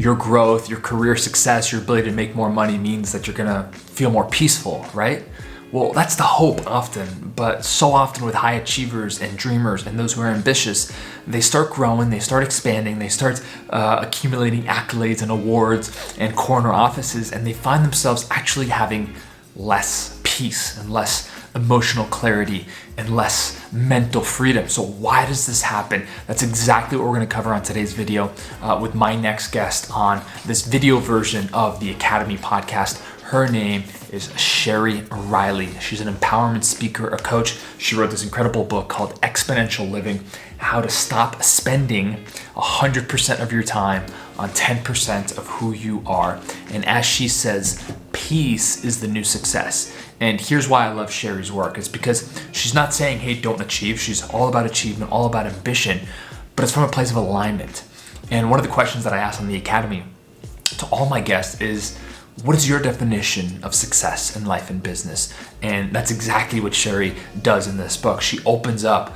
your growth, your career success, your ability to make more money means that you're gonna feel more peaceful, right? Well, that's the hope often, but so often with high achievers and dreamers and those who are ambitious, they start growing, they start expanding, they start accumulating accolades and awards and corner offices, and they find themselves actually having less peace and less emotional clarity and less mental freedom. So why does this happen? That's exactly what we're going to cover on today's video with my next guest on this video version of the Academy podcast. Her name is Sheri Riley. She's an empowerment speaker, a coach. She wrote this incredible book called Exponential Living, How to Stop Spending 100% of your time on 10% of who you are. And as she says, peace is the new success. And here's why I love Sheri's work. It's because she's not saying, hey, don't achieve. She's all about achievement, all about ambition, but it's from a place of alignment. And one of the questions that I asked on the Academy to all my guests is, what is your definition of success in life and business? And that's exactly what Sheri does in this book. She opens up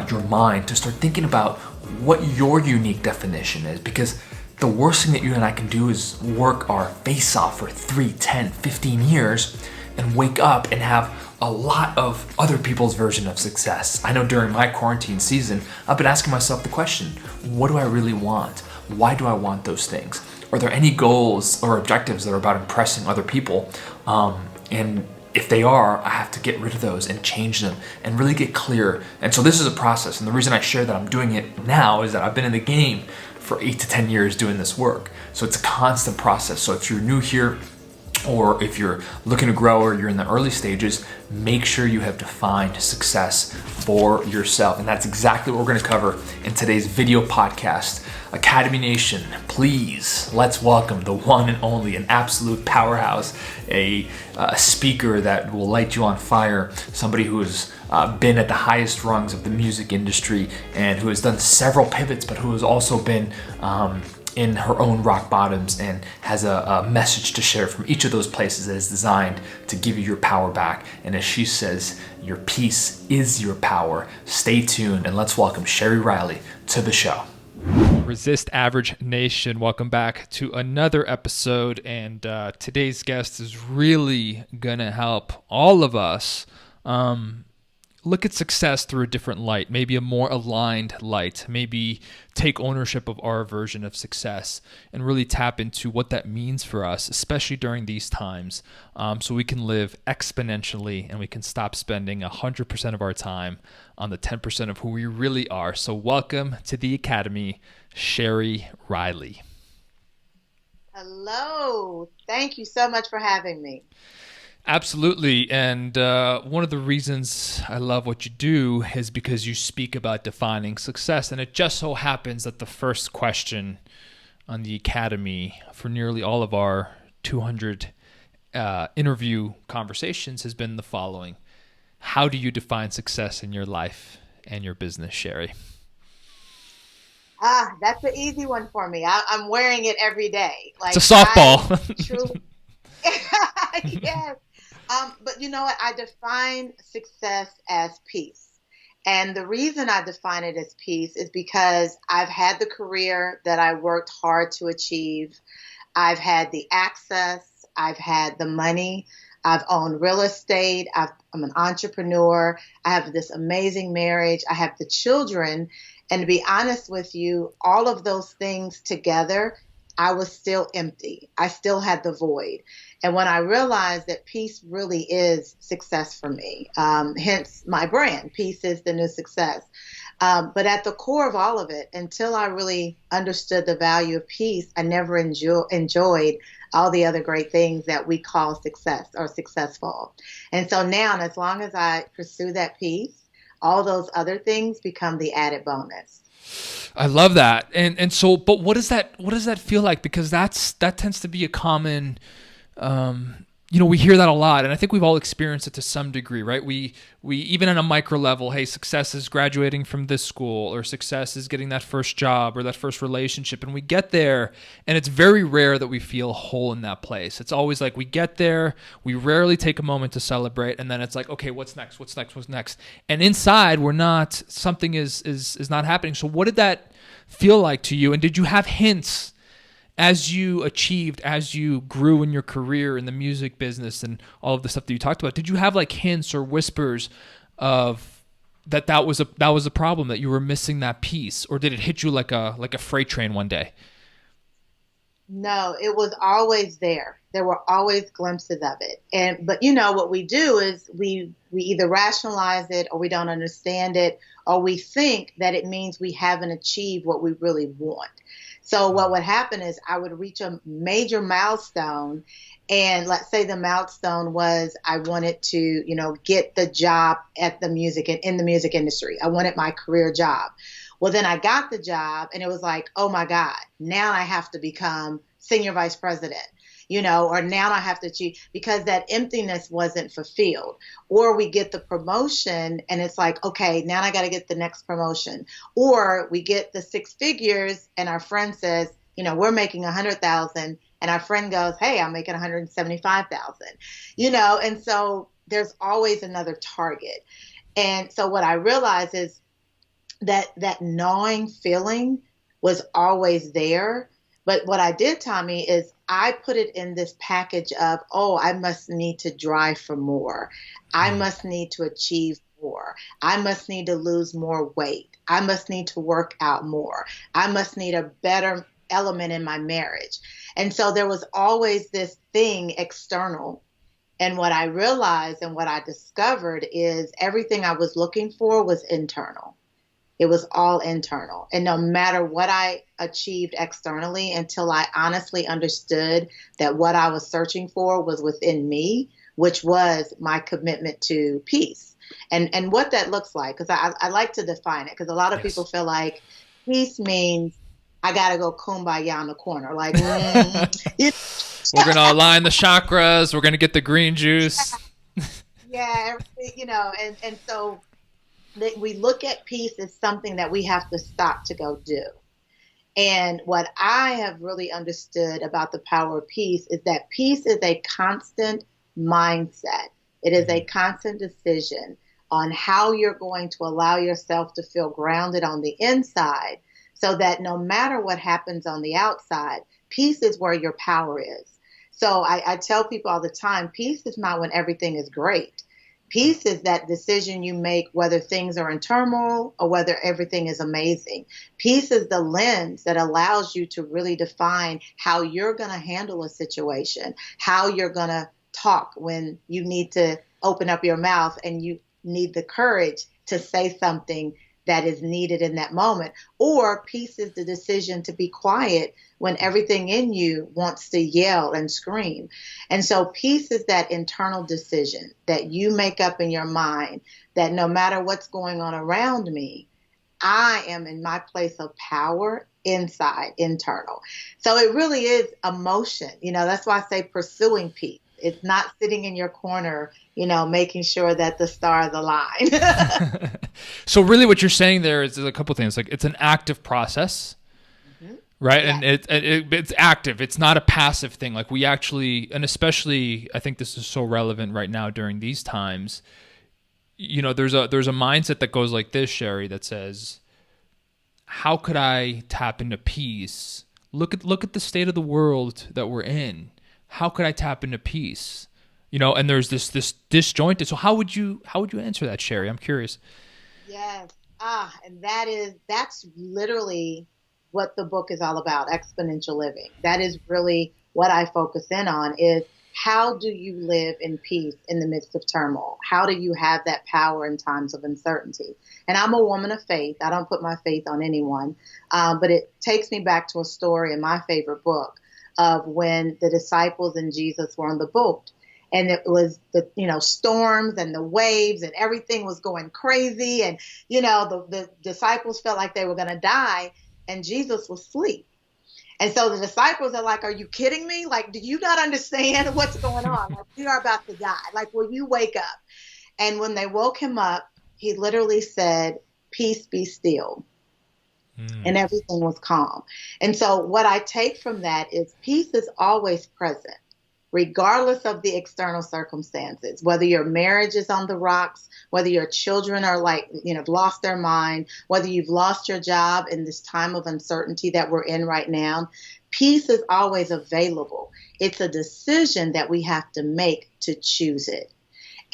your mind to start thinking about what your unique definition is, because the worst thing that you and I can do is work our face off for 3, 10, 15 years and wake up and have a lot of other people's version of success. I know during my quarantine season, I've been asking myself the question, what do I really want? Why do I want those things? Are there any goals or objectives that are about impressing other people? And if they are, I have to get rid of those and change them and really get clear. And so this is a process. And the reason I share that I'm doing it now is that I've been in the game for 8 to 10 years doing this work. So it's a constant process. So if you're new here, or if you're looking to grow or you're in the early stages, make sure you have defined success for yourself. And that's exactly what we're going to cover in today's video podcast. Academy Nation, please, let's welcome the one and only, an absolute powerhouse, a speaker that will light you on fire, somebody who has been at the highest rungs of the music industry and who has done several pivots, but who has also been in her own rock bottoms and has a message to share from each of those places that is designed to give you your power back. And as she says, your peace is your power. Stay tuned and let's welcome Sheri Riley to the show. Resist Average Nation, welcome back to another episode. And today's guest is really gonna help all of us look at success through a different light, maybe a more aligned light, maybe take ownership of our version of success and really tap into what that means for us, especially during these times, so we can live exponentially and we can stop spending 100% of our time on the 10% of who we really are. So welcome to the Academy, Sheri Riley. Hello. Thank you so much for having me. Absolutely. And one of the reasons I love what you do is because you speak about defining success. And it just so happens that the first question on the Academy for nearly all of our 200 interview conversations has been the following. How do you define success in your life and your business, Sheri? That's an easy one for me. I'm wearing it every day. Like, it's a softball. Truly, yes. But you know what? I define success as peace. And the reason I define it as peace is because I've had the career that I worked hard to achieve. I've had the access. I've had the money. I've owned real estate. I'm an entrepreneur. I have this amazing marriage. I have the children. And to be honest with you, all of those things together, I was still empty. I still had the void. And when I realized that peace really is success for me, hence my brand, peace is the new success. But at the core of all of it, until I really understood the value of peace, I never enjoyed all the other great things that we call success or successful. And so now, as long as I pursue that peace, all those other things become the added bonus. I love that. And so, but what does that feel like? Because that tends to be a common, we hear that a lot, and I think we've all experienced it to some degree, right? We even on a micro level, hey, success is graduating from this school, or success is getting that first job or that first relationship, and we get there, and it's very rare that we feel whole in that place. It's always like we get there, we rarely take a moment to celebrate, and then it's like, okay, what's next? What's next? What's next? And inside, something is not happening. So what did that feel like to you? And did you have hints as you achieved, as you grew in your career in the music business and all of the stuff that you talked about, did you have like hints or whispers of that was a problem, that you were missing that piece, or did it hit you like a freight train one day? No, it was always there. There were always glimpses of it. But what we do is we either rationalize it, or we don't understand it, or we think that it means we haven't achieved what we really want. So what would happen is I would reach a major milestone, and let's say the milestone was I wanted to, get the job at the music and in the music industry. I wanted my career job. Well, then I got the job, and it was like, oh my God, now I have to become senior vice president, or now I have to achieve, because that emptiness wasn't fulfilled. Or we get the promotion, and it's like, okay, now I got to get the next promotion. Or we get the 6 figures, and our friend says, we're making 100,000, and our friend goes, hey, I'm making 175,000, and so there's always another target. And so what I realized is that gnawing feeling was always there. But what I did, Tommy, is I put it in this package of, oh, I must need to drive for more. I must need to achieve more. I must need to lose more weight. I must need to work out more. I must need a better element in my marriage. And so there was always this thing external. And what I realized and what I discovered is everything I was looking for was internal. It was all internal. And no matter what I achieved externally, until I honestly understood that what I was searching for was within me, which was my commitment to peace. And what that looks like, because I like to define it, because a lot of people feel like peace means I got to go kumbaya in the corner. Like, we're going to align the chakras. We're going to get the green juice. Yeah, and so that we look at peace as something that we have to stop to go do. And what I have really understood about the power of peace is that peace is a constant mindset. It is a constant decision on how you're going to allow yourself to feel grounded on the inside, so that no matter what happens on the outside, peace is where your power is. So I tell people all the time, peace is not when everything is great. Peace is that decision you make whether things are in turmoil or whether everything is amazing. Peace is the lens that allows you to really define how you're going to handle a situation, how you're going to talk when you need to open up your mouth and you need the courage to say something that is needed in that moment. Or peace is the decision to be quiet when everything in you wants to yell and scream. And so peace is that internal decision that you make up in your mind that no matter what's going on around me, I am in my place of power inside, internal. So it really is emotion. That's why I say pursuing peace. It's not sitting in your corner, making sure that the stars align. So really what you're saying there is a couple things. Like, it's an active process, right? Yes. And it's active. It's not a passive thing. Like, we actually, and especially I think this is so relevant right now during these times, there's a mindset that goes like this, Sheri, that says, how could I tap into peace? Look at the state of the world that we're in. How could I tap into peace? And there's this disjointed. So how would you answer that, Sheri? I'm curious. Yes. And that's literally what the book is all about, exponential living. That is really what I focus in on, is how do you live in peace in the midst of turmoil? How do you have that power in times of uncertainty? And I'm a woman of faith. I don't put my faith on anyone. But it takes me back to a story in my favorite book of when the disciples and Jesus were on the boat. And it was the, storms and the waves and everything was going crazy. And, the disciples felt like they were going to die, and Jesus was asleep. And so the disciples are like, are you kidding me? Like, do you not understand what's going on? Like, we are about to die. Like, will you wake up? And when they woke him up, he literally said, peace, be still. And everything was calm. And so what I take from that is peace is always present, regardless of the external circumstances, whether your marriage is on the rocks, whether your children are lost their mind, whether you've lost your job in this time of uncertainty that we're in right now. Peace is always available. It's a decision that we have to make to choose it.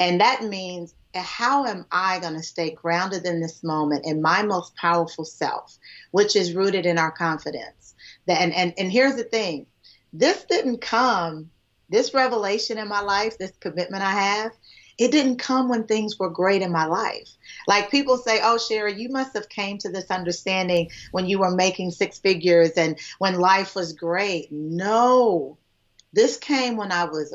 And that means, how am I going to stay grounded in this moment in my most powerful self, which is rooted in our confidence? And here's the thing. This didn't come, this revelation in my life, this commitment I have, it didn't come when things were great in my life. Like people say, oh, Sheri, you must have came to this understanding when you were making six figures and when life was great. No, this came when I was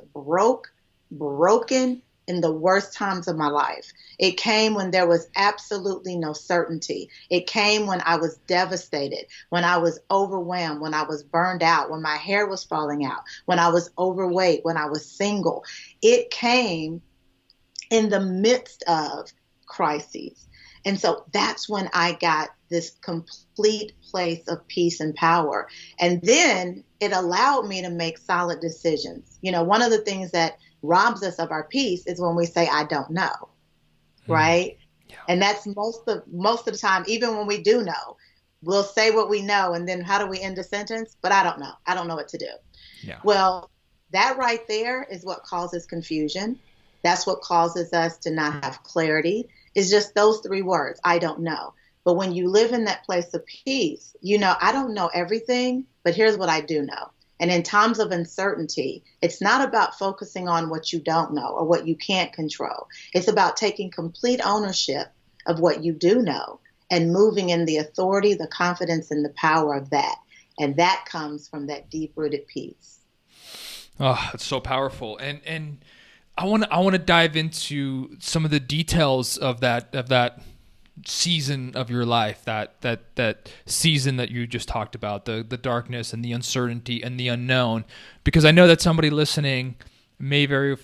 broken in the worst times of my life. It came when there was absolutely no certainty. It came when I was devastated, when I was overwhelmed, when I was burned out, when my hair was falling out, when I was overweight, when I was single. It came in the midst of crises. And so that's when I got this complete place of peace and power. And then it allowed me to make solid decisions. You know, one of the things that robs us of our peace is when we say, I don't know, right? Yeah. And that's most of the time, even when we do know, we'll say what we know, and then how do we end a sentence? But I don't know. I don't know what to do. Yeah. Well, that right there is what causes confusion. That's what causes us to not have clarity. It's just those three words, I don't know. But when you live in that place of peace, you know, I don't know everything, but here's what I do know. And in times of uncertainty, it's not about focusing on what you don't know or what you can't control. It's about taking complete ownership of what you do know and moving in the authority, the confidence, and the power of that. And that comes from that deep-rooted peace. Oh, it's so powerful. And I want to dive into some of the details of that season of your life, that season that you just talked about, the darkness and the uncertainty and the unknown, because I know that somebody listening may very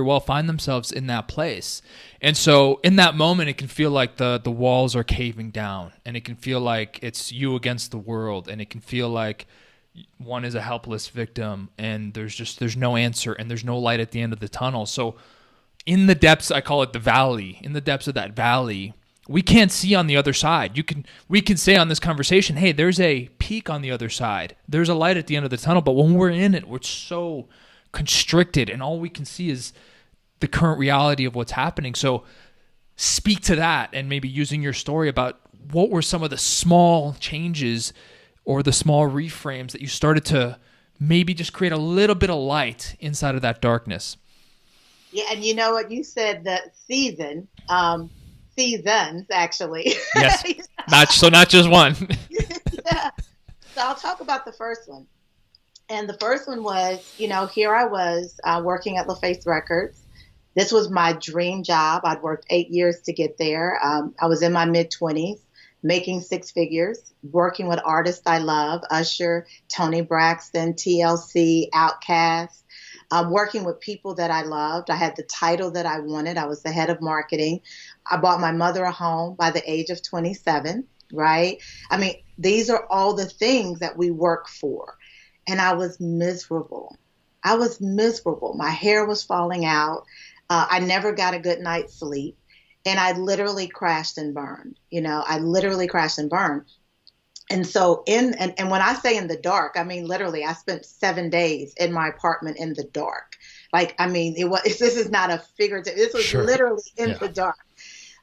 well find themselves in that place. And so in that moment, it can feel like the walls are caving down, and it can feel like it's you against the world, and it can feel like one is a helpless victim, and there's no answer, and there's no light at the end of the tunnel. So in the depths, I call it the valley, in the depths of that valley, we can't see on the other side. We can say on this conversation, hey, there's a peak on the other side. There's a light at the end of the tunnel, but when we're in it, we're so constricted, and all we can see is the current reality of what's happening. So speak to that, and maybe using your story about what were some of the small changes or the small reframes that you started to maybe just create a little bit of light inside of that darkness. Yeah, and you know what? You said that seasons, actually. Yes, not just one. Yeah. So I'll talk about the first one. And the first one was, you know, here I was working at LaFace Records. This was my dream job. I'd worked 8 years to get there. I was in my mid-20s. Making six figures, working with artists I love, Usher, Toni Braxton, TLC, Outkast, working with people that I loved. I had the title that I wanted. I was the head of marketing. I bought my mother a home by the age of 27, right? I mean, these are all the things that we work for. And I was miserable. My hair was falling out. I never got a good night's sleep. And I literally crashed and burned, And so and when I say in the dark, I mean, literally, I spent 7 days in my apartment in the dark. Like, I mean, this is not a figurative, this was literally in the dark.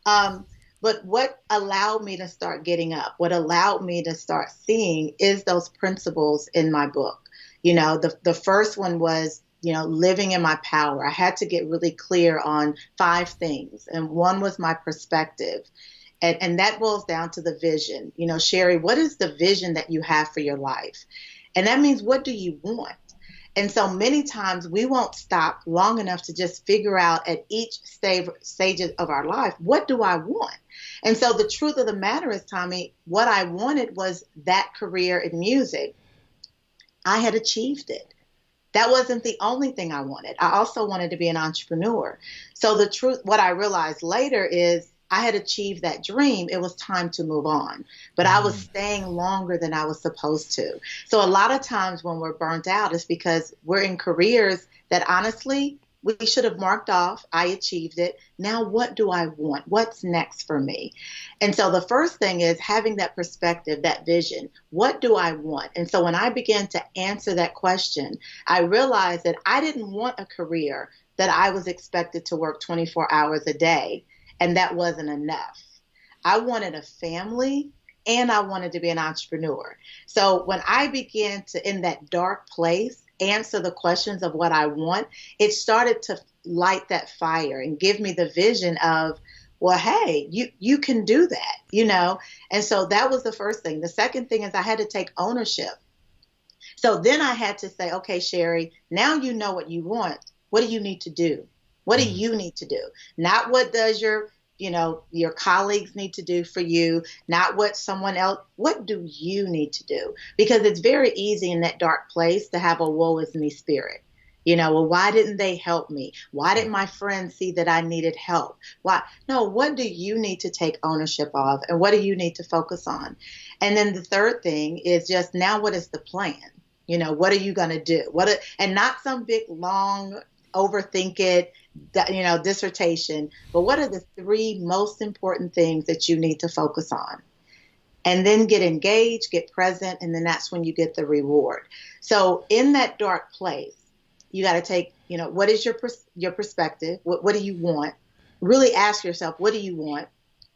But what allowed me to start getting up, what allowed me to start seeing is those principles in my book. You know, the first one was, living in my power. I had to get really clear on 5 things. And one was my perspective. And that boils down to the vision. Sheri, what is the vision that you have for your life? And that means, what do you want? And so many times we won't stop long enough to just figure out at each stage of our life, what do I want? And so the truth of the matter is, Tommy, what I wanted was that career in music. I had achieved it. That wasn't the only thing I wanted. I also wanted to be an entrepreneur. So the truth, what I realized later is I had achieved that dream. It was time to move on. But I was staying longer than I was supposed to. So a lot of times when we're burnt out, it's because we're in careers that honestly, We should have marked off, I achieved it. Now, what do I want? What's next for me? And so the first thing is having that perspective, that vision. What do I want? And so when I began to answer that question, I realized that I didn't want a career that I was expected to work 24 hours a day, and that wasn't enough. I wanted a family, and I wanted to be an entrepreneur. So when I began to, in that dark place, answer the questions of what I want, it started to light that fire and give me the vision of, well, hey, you can do that, you know? And so that was the first thing. The second thing is I had to take ownership. So then I had to say, okay, Sheri, now you know what you want. What do you need to do? What do you need to do? Not what does your colleagues need to do for you, not what someone else, what do you need to do? Because it's very easy in that dark place to have a woe is me spirit. Well, why didn't they help me? Why didn't my friends see that I needed help? Why? No, what do you need to take ownership of? And what do you need to focus on? And then the third thing is just now, what is the plan? What are you going to do? And not some big, long, overthink it, dissertation, but what are the 3 most important things that you need to focus on? And then get engaged, get present, and then that's when you get the reward. So in that dark place, you got to take, what is your perspective? What do you want? Really ask yourself, what do you want?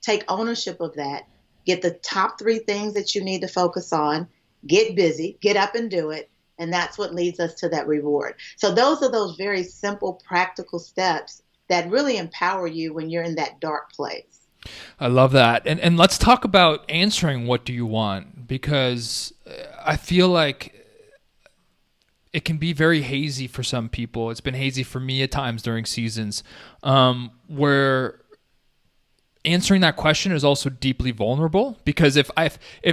Take ownership of that. Get the top 3 things that you need to focus on. Get busy, get up and do it. And that's what leads us to that reward. So those are those very simple, practical steps that really empower you when you're in that dark place. I love that. And let's talk about answering what do you want, because I feel like it can be very hazy for some people. It's been hazy for me at times during seasons where answering that question is also deeply vulnerable, because if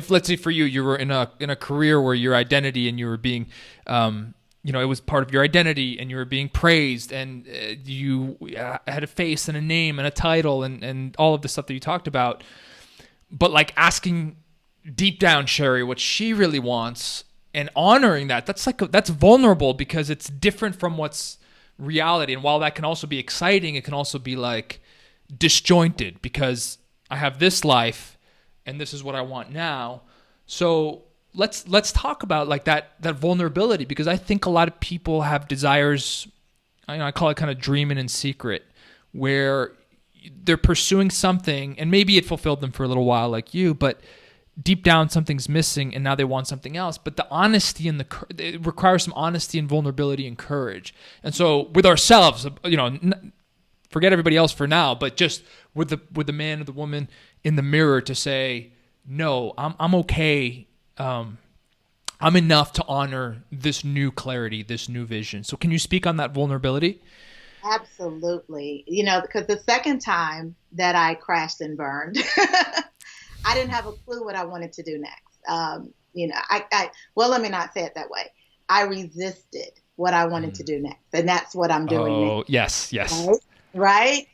let's say for you were in a career where your identity and you were being it was part of your identity and you were being praised and you had a face and a name and a title and all of the stuff that you talked about, but like asking deep down Sheri what she really wants and honoring that's vulnerable, because it's different from what's reality. And while that can also be exciting, it can also be like disjointed, because I have this life and this is what I want now. So let's talk about like that vulnerability, because I think a lot of people have desires, I call it kind of dreaming in secret, where they're pursuing something and maybe it fulfilled them for a little while like you, but deep down something's missing and now they want something else. But the honesty and it requires some honesty and vulnerability and courage. And so with ourselves, forget everybody else for now, but just with the man or the woman in the mirror to say, no, I'm okay. I'm enough to honor this new clarity, this new vision. So can you speak on that vulnerability? Absolutely. Because the second time that I crashed and burned, I didn't have a clue what I wanted to do next. Well, let me not say it that way. I resisted what I wanted to do next. And that's what I'm doing now. Oh, yes. Right?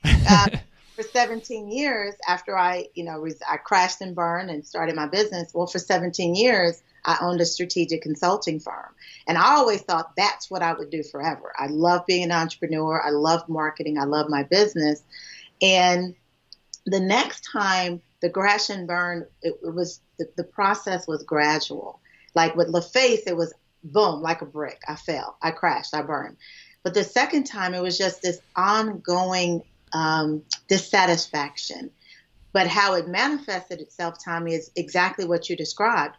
For 17 years after I crashed and burned and started my business. Well, for 17 years, I owned a strategic consulting firm. And I always thought that's what I would do forever. I love being an entrepreneur. I love marketing. I love my business. And the next time the crash and burn, it was the process was gradual. Like with LaFace, it was boom, like a brick. I fell, I crashed, I burned. But the second time, it was just this ongoing dissatisfaction. But how it manifested itself, Tommy, is exactly what you described.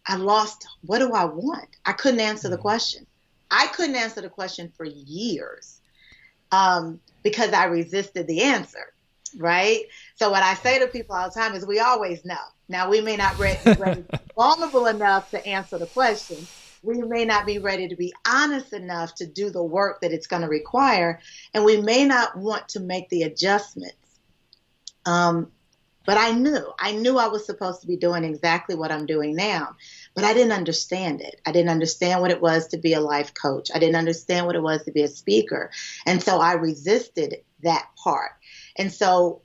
I lost, what do I want? I couldn't answer the question. I couldn't answer the question for years because I resisted the answer, right? So what I say to people all the time is we always know. Now, we may not be vulnerable enough to answer the question. We may not be ready to be honest enough to do the work that it's going to require, and we may not want to make the adjustments. But I knew I was supposed to be doing exactly what I'm doing now, but I didn't understand it. I didn't understand what it was to be a life coach. I didn't understand what it was to be a speaker. And so I resisted that part. And so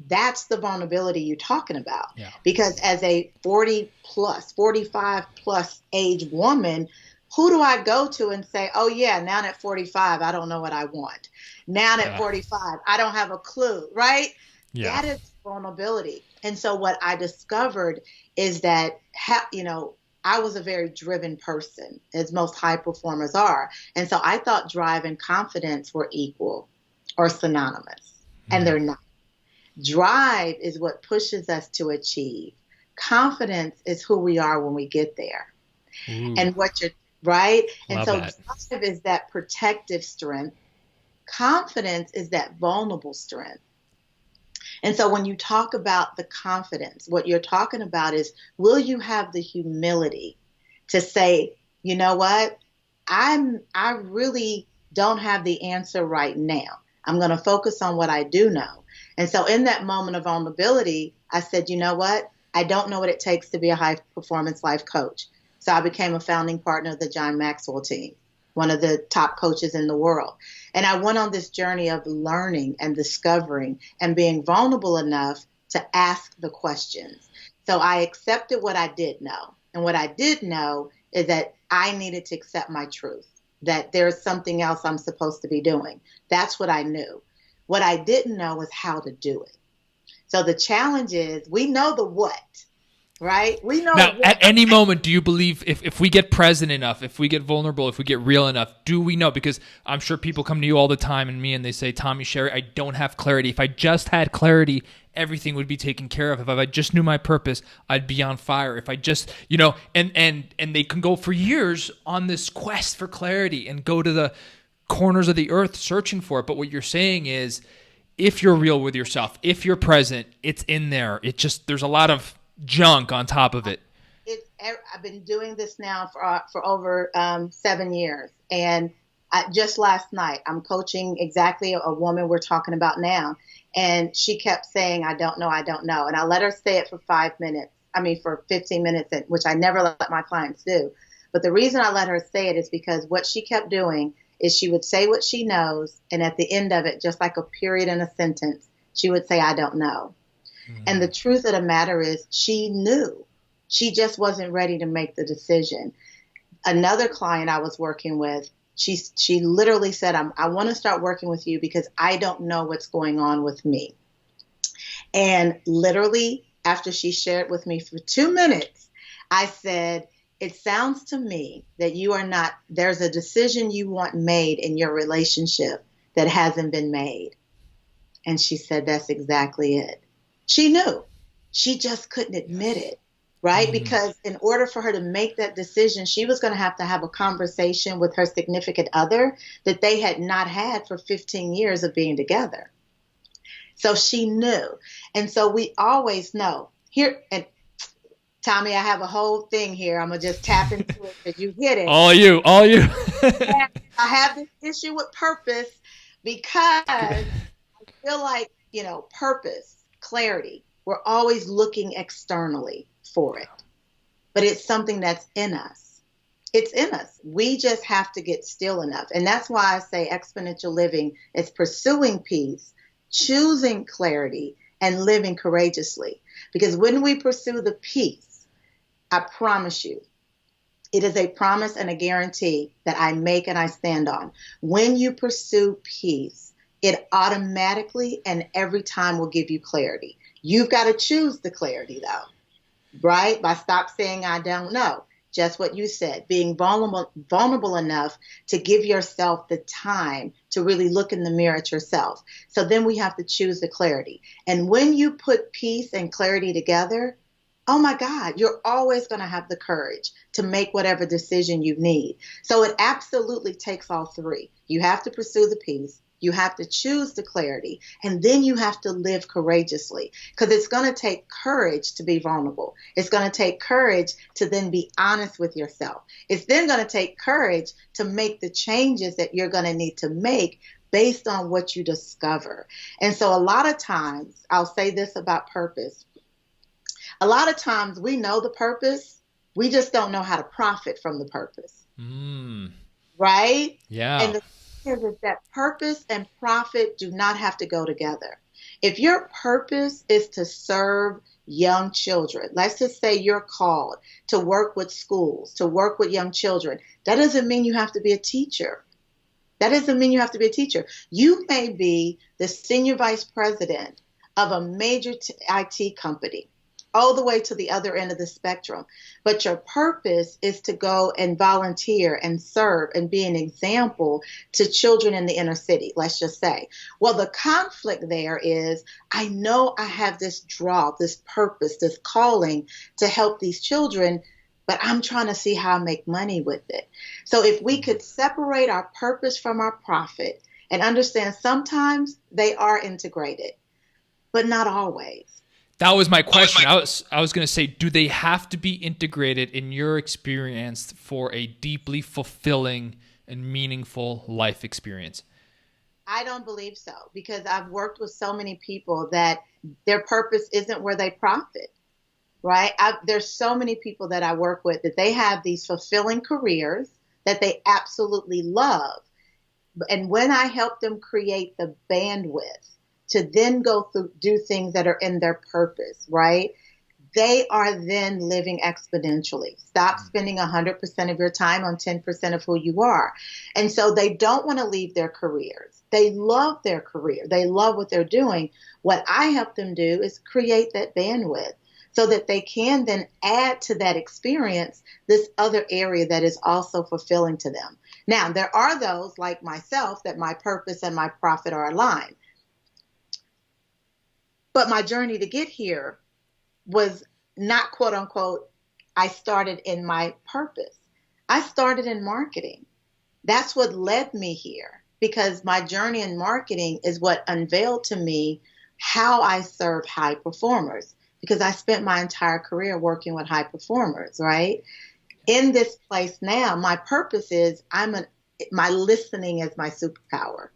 that's the vulnerability you're talking about. Yeah. Because as a 45 plus age woman who do I go to and say, oh yeah, now at 45, I don't know what I want. Now at 45, I don't have a clue, right? Yeah. That is vulnerability. And so what I discovered is that, I was a very driven person, as most high performers are. And so I thought drive and confidence were equal or synonymous, and they're not. Drive is what pushes us to achieve. Confidence is who we are when we get there. Ooh. And right? And Love so that. drive is that protective strength. Confidence is that vulnerable strength. And so when you talk about the confidence, what you're talking about is, will you have the humility to say, you know what? I really don't have the answer right now. I'm going to focus on what I do know. And so in that moment of vulnerability, I said, you know what? I don't know what it takes to be a high performance life coach. So I became a founding partner of the John Maxwell team, one of the top coaches in the world. And I went on this journey of learning and discovering and being vulnerable enough to ask the questions. So I accepted what I did know. And what I did know is that I needed to accept my truth, that there's something else I'm supposed to be doing. That's what I knew. What I didn't know was how to do it. So the challenge is, we know the what, right? We know Now, what. at any moment, do you believe if we get present enough, if we get vulnerable, if we get real enough, do we know? Because I'm sure people come to you all the time and me, and they say, Tommy, Sheri, I don't have clarity. If I just had clarity, everything would be taken care of. If I just knew my purpose, I'd be on fire. If I just, and they can go for years on this quest for clarity and go to the corners of the earth searching for it. But what you're saying is, if you're real with yourself, if you're present, it's in there. There's a lot of junk on top of it. I've been doing this now for over 7 years. And just last night, I'm coaching exactly a woman we're talking about now. And she kept saying, I don't know. And I let her say it for 15 minutes, which I never let my clients do. But the reason I let her say it is because what she kept doing is she would say what she knows. And at the end of it, just like a period in a sentence, she would say, I don't know. And the truth of the matter is, she knew. She just wasn't ready to make the decision. Another client I was working with, she literally said, I want to start working with you because I don't know what's going on with me. And literally, after she shared with me for 2 minutes, I said, it sounds to me that there's a decision you want made in your relationship that hasn't been made. And she said, that's exactly it. She knew. She just couldn't admit it, right? Because in order for her to make that decision, she was going to have a conversation with her significant other that they had not had for 15 years of being together. So she knew. And so we always know. Here, and Tommy, I have a whole thing here. I'm going to just tap into it because you hit it. All you. I have this issue with purpose because I feel like, purpose, clarity, we're always looking externally for it. But it's something that's in us. It's in us. We just have to get still enough. And that's why I say exponential living is pursuing peace, choosing clarity, and living courageously. Because when we pursue the peace, I promise you, it is a promise and a guarantee that I make and I stand on. When you pursue peace, it automatically and every time will give you clarity. You've got to choose the clarity, though, right? By stop saying, I don't know. Just what you said, being vulnerable enough to give yourself the time to really look in the mirror at yourself. So then we have to choose the clarity. And when you put peace and clarity together, oh my God, you're always going to have the courage to make whatever decision you need. So it absolutely takes all three. You have to pursue the peace. You have to choose the clarity, and then you have to live courageously, because it's going to take courage to be vulnerable. It's going to take courage to then be honest with yourself. It's then going to take courage to make the changes that you're going to need to make based on what you discover. And so a lot of times, I'll say this about purpose. A lot of times we know the purpose, we just don't know how to profit from the purpose. Right? Yeah. And the is that purpose and profit do not have to go together. If your purpose is to serve young children, let's just say you're called to work with schools, to work with young children, that doesn't mean you have to be a teacher. That doesn't mean you have to be a teacher. You may be the senior vice president of a major IT company, all the way to the other end of the spectrum. But your purpose is to go and volunteer and serve and be an example to children in the inner city, let's just say. Well, the conflict there is, I know I have this draw, this purpose, this calling to help these children, but I'm trying to see how I make money with it. So if we could separate our purpose from our profit and understand sometimes they are integrated, but not always. That was my question. I was going to say, do they have to be integrated in your experience for a deeply fulfilling and meaningful life experience? I don't believe so, because I've worked with so many people that their purpose isn't where they profit, right? There's so many people that I work with that they have these fulfilling careers that they absolutely love. And when I help them create the bandwidth to then go through, do things that are in their purpose, right? They are then living exponentially. Stop spending 100% of your time on 10% of who you are. And so they don't want to leave their careers. They love their career. They love what they're doing. What I help them do is create that bandwidth so that they can then add to that experience this other area that is also fulfilling to them. Now, there are those like myself that my purpose and my profit are aligned. But my journey to get here was not, quote unquote, I started in my purpose. I started in marketing. That's what led me here, because my journey in marketing is what unveiled to me how I serve high performers, because I spent my entire career working with high performers, right? In this place now, my purpose is my listening is my superpower.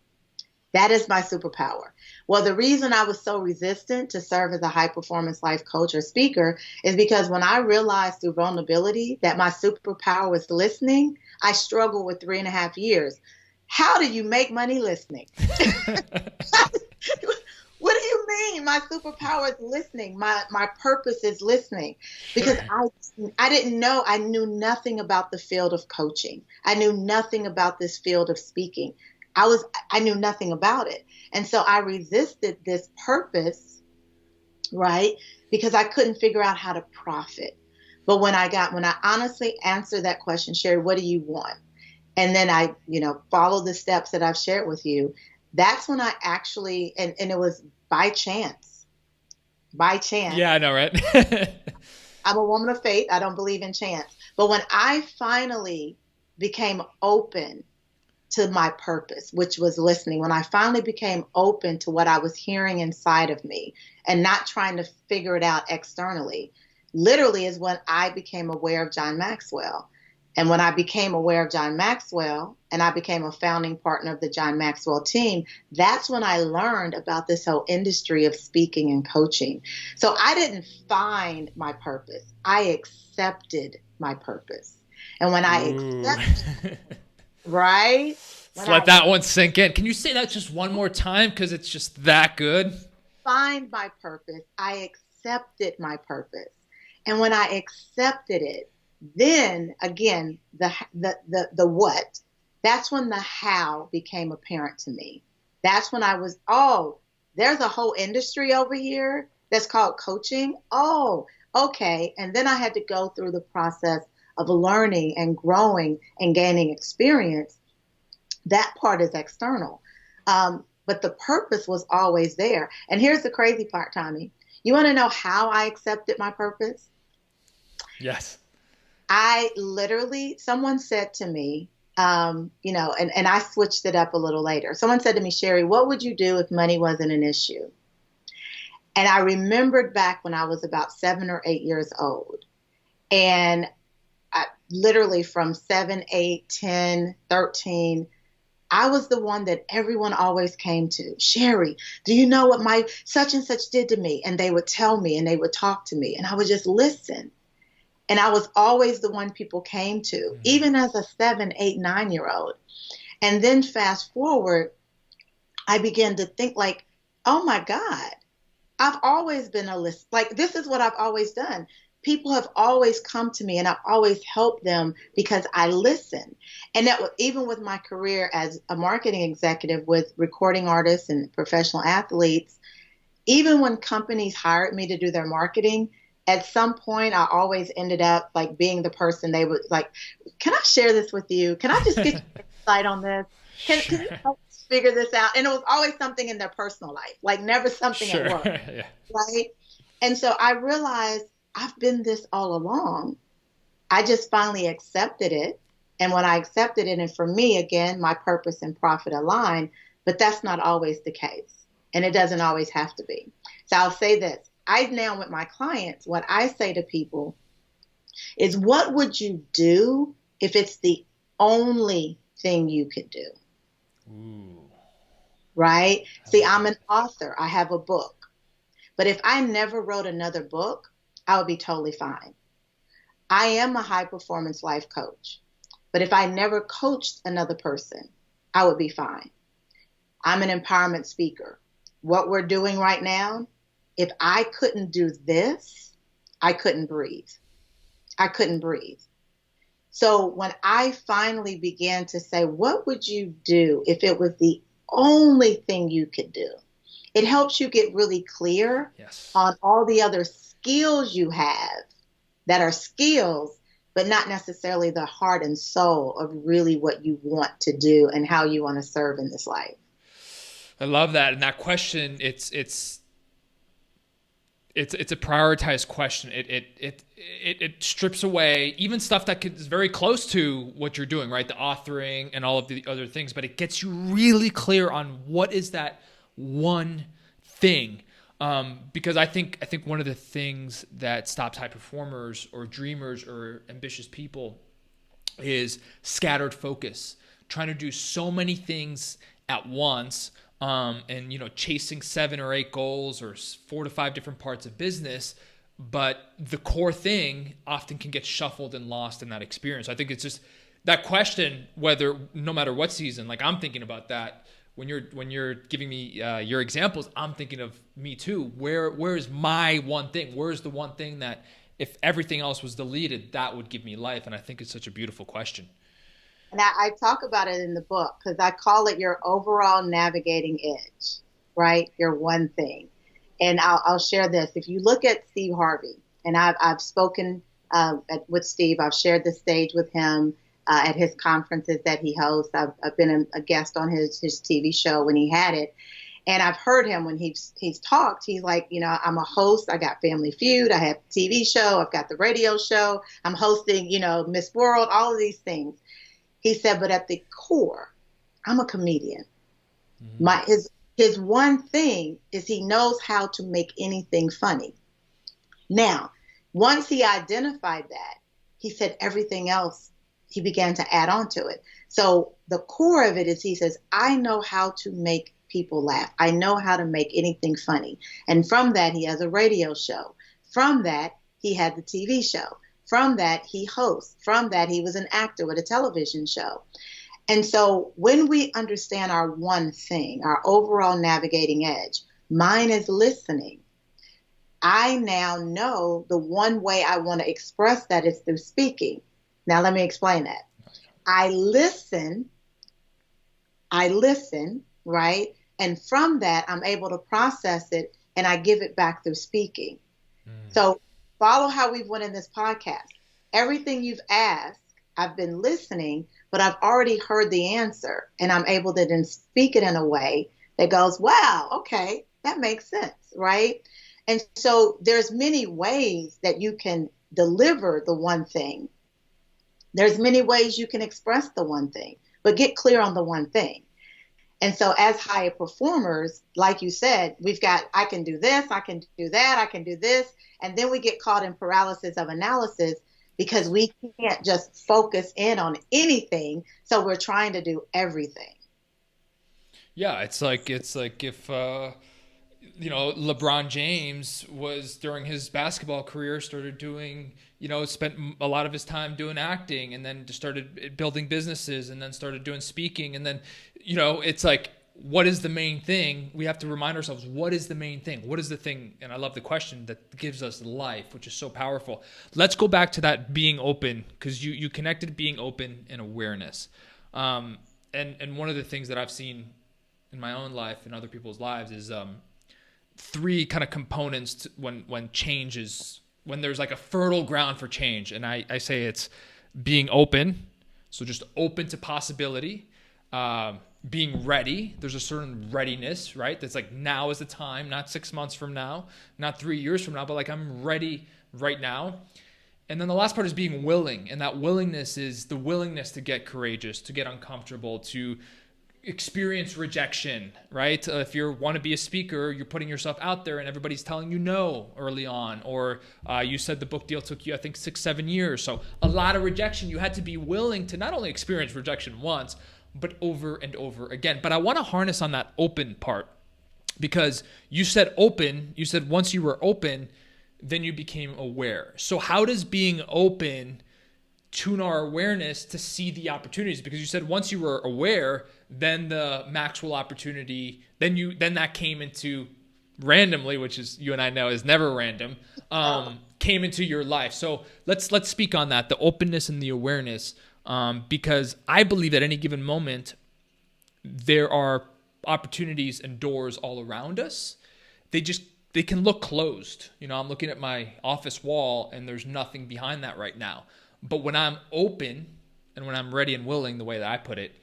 That is my superpower. Well, the reason I was so resistant to serve as a high performance life coach or speaker is because when I realized through vulnerability that my superpower was listening, I struggled with 3.5 years. How do you make money listening? What do you mean? My superpower is listening. My purpose is listening. Because I didn't know, I knew nothing about the field of coaching. I knew nothing about this field of speaking. I knew nothing about it. And so I resisted this purpose, right? Because I couldn't figure out how to profit. But when I honestly answered that question, Sheri, what do you want? And then I, followed the steps that I've shared with you. That's when I actually, and it was by chance. Yeah, I know, right? I'm a woman of faith. I don't believe in chance. But when I finally became open to my purpose, which was listening, when I finally became open to what I was hearing inside of me and not trying to figure it out externally, literally is when I became aware of John Maxwell. And when I became aware of John Maxwell and I became a founding partner of the John Maxwell team, that's when I learned about this whole industry of speaking and coaching. So I didn't find my purpose. I accepted my purpose. And when I accepted, right? Let's let that one sink in. Can you say that just one more time? Because it's just that good. Find my purpose. I accepted my purpose. And when I accepted it, then again, the what, that's when the how became apparent to me. That's when I was, there's a whole industry over here that's called coaching. Oh, okay. And then I had to go through the process of learning and growing and gaining experience. That part is external. But the purpose was always there. And here's the crazy part, Tommy. You want to know how I accepted my purpose? Yes. Someone said to me, and I switched it up a little later. Someone said to me, Sheri, what would you do if money wasn't an issue? And I remembered back when I was about 7 or 8 years old. And literally from 7, 8, 10, 13, I was the one that everyone always came to. Sheri, do you know what my such and such did to me? And they would tell me and they would talk to me and I would just listen. And I was always the one people came to, even as a 7, 8, 9-year-old. And then fast forward, I began to think like, Oh my God. I've always been a list. Like, this is what I've always done. People have always come to me and I've always helped them because I listen. And that even with my career as a marketing executive with recording artists and professional athletes, even when companies hired me to do their marketing, at some point I always ended up like being the person they would like, can I share this with you? Can I just get your insight on this? Can you help us figure this out? And it was always something in their personal life, like never something at work. Yeah. Right. And so I realized I've been this all along. I just finally accepted it. And when I accepted it, and for me, again, my purpose and profit align, but that's not always the case. And it doesn't always have to be. So I'll say this. I now with my clients, what I say to people is, what would you do if it's the only thing you could do? Ooh. Right? See, I'm an author. I have a book. But if I never wrote another book, I would be totally fine. I am a high performance life coach. But if I never coached another person, I would be fine. I'm an empowerment speaker. What we're doing right now, if I couldn't do this, I couldn't breathe. I couldn't breathe. So when I finally began to say, what would you do if it was the only thing you could do? It helps you get really clear on all the other skills you have that are skills, but not necessarily the heart and soul of really what you want to do and how you want to serve in this life. I love that. And that question, it's a prioritized question. It strips away even stuff that is very close to what you're doing, right? The authoring and all of the other things, but it gets you really clear on what is that one thing. Because I think one of the things that stops high performers or dreamers or ambitious people is scattered focus, trying to do so many things at once. And chasing 7 or 8 goals or 4 to 5 different parts of business, but the core thing often can get shuffled and lost in that experience. I think it's just that question, whether no matter what season, like I'm thinking about that when you're giving me your examples, I'm thinking of me too. Where is my one thing? Where is the one thing that if everything else was deleted, that would give me life? And I think it's such a beautiful question. And I talk about it in the book because I call it your overall navigating edge, right? Your one thing. And I'll share this. If you look at Steve Harvey, and I've spoken with Steve, I've shared the stage with him at his conferences that he hosts. I've been a guest on his TV show when he had it. And I've heard him when he's talked. He's like, I'm a host. I got Family Feud. I have a TV show. I've got the radio show. I'm hosting, Miss World, all of these things. He said, but at the core, I'm a comedian. Mm-hmm. His one thing is he knows how to make anything funny. Now, once he identified that, he said everything else, he began to add on to it. So the core of it is he says, I know how to make people laugh. I know how to make anything funny. And from that, he has a radio show. From that, he had the TV show. From that, he hosts. From that, he was an actor with a television show. And so when we understand our one thing, our overall navigating edge, mine is listening. I now know the one way I want to express that is through speaking. Now, let me explain that. I listen, right? And from that, I'm able to process it and I give it back through speaking. So follow how we've went in this podcast. Everything you've asked, I've been listening, but I've already heard the answer. And I'm able to then speak it in a way that goes, wow, okay, that makes sense, right? And so there's many ways that you can deliver the one thing. There's many ways you can express the one thing, but get clear on the one thing. And so as higher performers, like you said, we've got, I can do this, I can do that, I can do this. And then we get caught in paralysis of analysis because we can't just focus in on anything. So we're trying to do everything. Yeah, it's like if LeBron James was during his basketball career started doing, spent a lot of his time doing acting and then just started building businesses and then started doing speaking. And then, it's like what is the main thing? We have to remind ourselves, what is the main thing? What is the thing? And I love the question that gives us life, which is so powerful. Let's go back to that being open, because you connected being open and awareness. And one of the things that I've seen in my own life and other people's lives is three kind of components to when change is, when there's like a fertile ground for change. And I say it's being open, so just open to possibility. Being ready, there's a certain readiness, right? That's like, now is the time, not 6 months from now, not 3 years from now, but like, I'm ready right now. And then the last part is being willing. And that willingness is the willingness to get courageous, to get uncomfortable, to experience rejection, right? If you want to be a speaker, you're putting yourself out there and everybody's telling you no early on. Or you said the book deal took you, I think, 6-7 years. So a lot of rejection. You had to be willing to not only experience rejection once, but over and over again. But I want to harness on that open part, because you said open, you said once you were open, then you became aware. So how does being open tune our awareness to see the opportunities? Because you said once you were aware, then the Maxwell opportunity, then that came into randomly, which is, you and I know is never random, came into your life. So let's speak on that, the openness and the awareness. Because I believe at any given moment, there are opportunities and doors all around us. They can look closed. You know, I'm looking at my office wall and there's nothing behind that right now. But when I'm open and when I'm ready and willing, the way that I put it,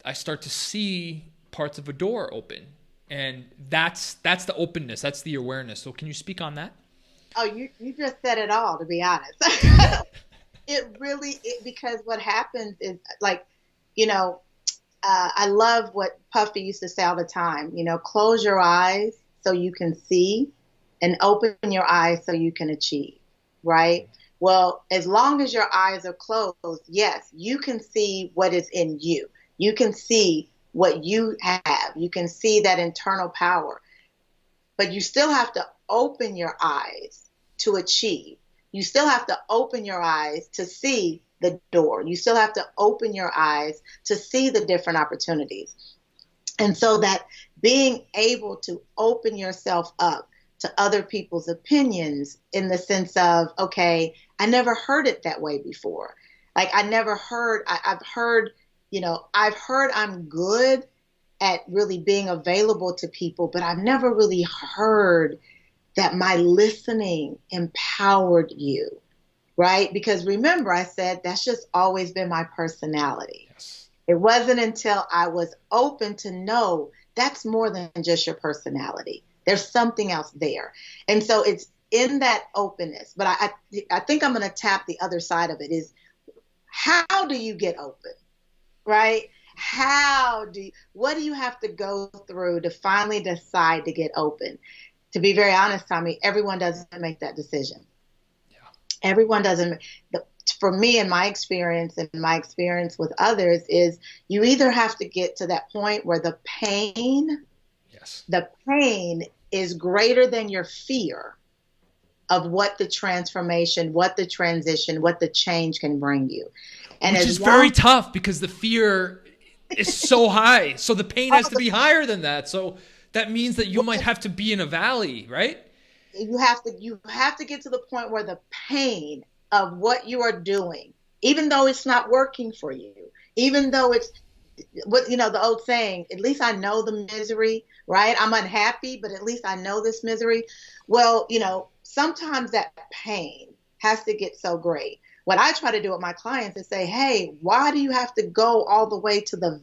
I start to see parts of a door open. And that's the openness. That's the awareness. So can you speak on that? Oh, you just said it all, to be honest. Because what happens is, like, I love what Puffy used to say all the time, close your eyes so you can see, and open your eyes so you can achieve, right? Well, as long as your eyes are closed, yes, you can see what is in you. You can see what you have. You can see that internal power, but you still have to open your eyes to achieve. You still have to open your eyes to see the door. You still have to open your eyes to see the different opportunities. And so that being able to open yourself up to other people's opinions, in the sense of, okay, I never heard it that way before. Like, I've heard I'm good at really being available to people, but I've never really heard that my listening empowered you, right? Because remember, I said that's just always been my personality. Yes. It wasn't until I was open to know that's more than just your personality. There's something else there. And so it's in that openness. But I think I'm going to tap the other side of it, is how do you get open, right? What do you have to go through to finally decide to get open? To be very honest, Tommy, everyone doesn't make that decision. Yeah. Everyone doesn't. For me, and my experience with others, is you either have to get to that point where the pain is greater than your fear of what the transformation, what the transition, what the change can bring you. And which is very tough, because the fear is so high. So the pain has to be higher than that. So that means that you might have to be in a valley, right? You have to get to the point where the pain of what you are doing, even though it's not working for you, even though it's the old saying, at least I know the misery, right? I'm unhappy, but at least I know this misery. Well, sometimes that pain has to get so great. What I try to do with my clients is say, hey, why do you have to go all the way to the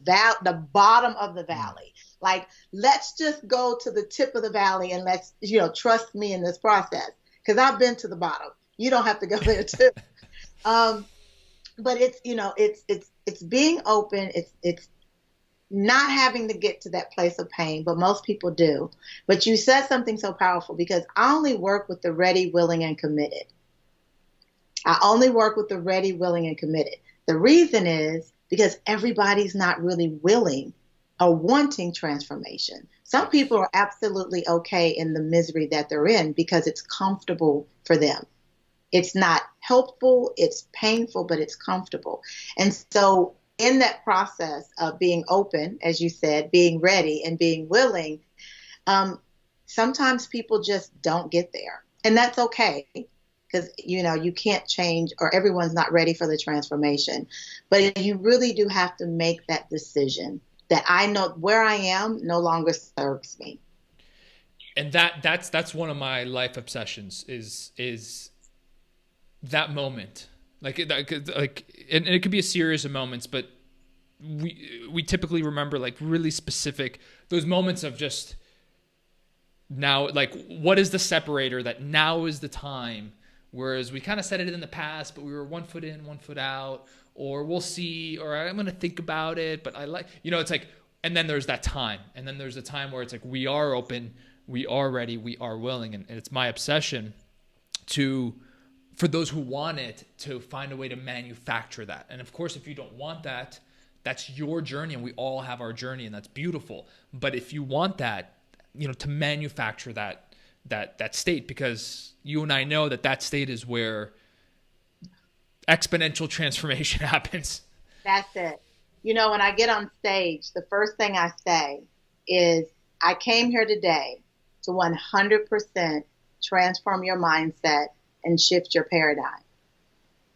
bottom of the valley? Like, let's just go to the tip of the valley and let's, trust me in this process, because I've been to the bottom. You don't have to go there too. But it's being open. It's not having to get to that place of pain, but most people do. But you said something so powerful, because I only work with the ready, willing, and committed. I only work with the ready, willing, and committed. The reason is because everybody's not really willing or wanting transformation. Some people are absolutely okay in the misery that they're in because it's comfortable for them. It's not helpful, it's painful, but it's comfortable. And so in that process of being open, as you said, being ready and being willing, sometimes people just don't get there. And that's okay, because, you can't change, or everyone's not ready for the transformation. But you really do have to make that decision that I know where I am no longer serves me. And that's one of my life obsessions is that moment. Like and it could be a series of moments, but we typically remember like really specific, those moments of just now, like what is the separator that now is the time, whereas we kind of said it in the past, but we were 1 foot in, 1 foot out, or we'll see, or I'm going to think about it, but I like, it's like, and then there's that time, and then there's a time where it's like we are open, we are ready, we are willing, and it's my obsession for those who want it to find a way to manufacture that. And of course, if you don't want that, that's your journey, and we all have our journey, and that's beautiful. But if you want that, to manufacture that state, because you and I know that state is where exponential transformation happens. That's it. When I get on stage, the first thing I say is, I came here today to 100% transform your mindset and shift your paradigm.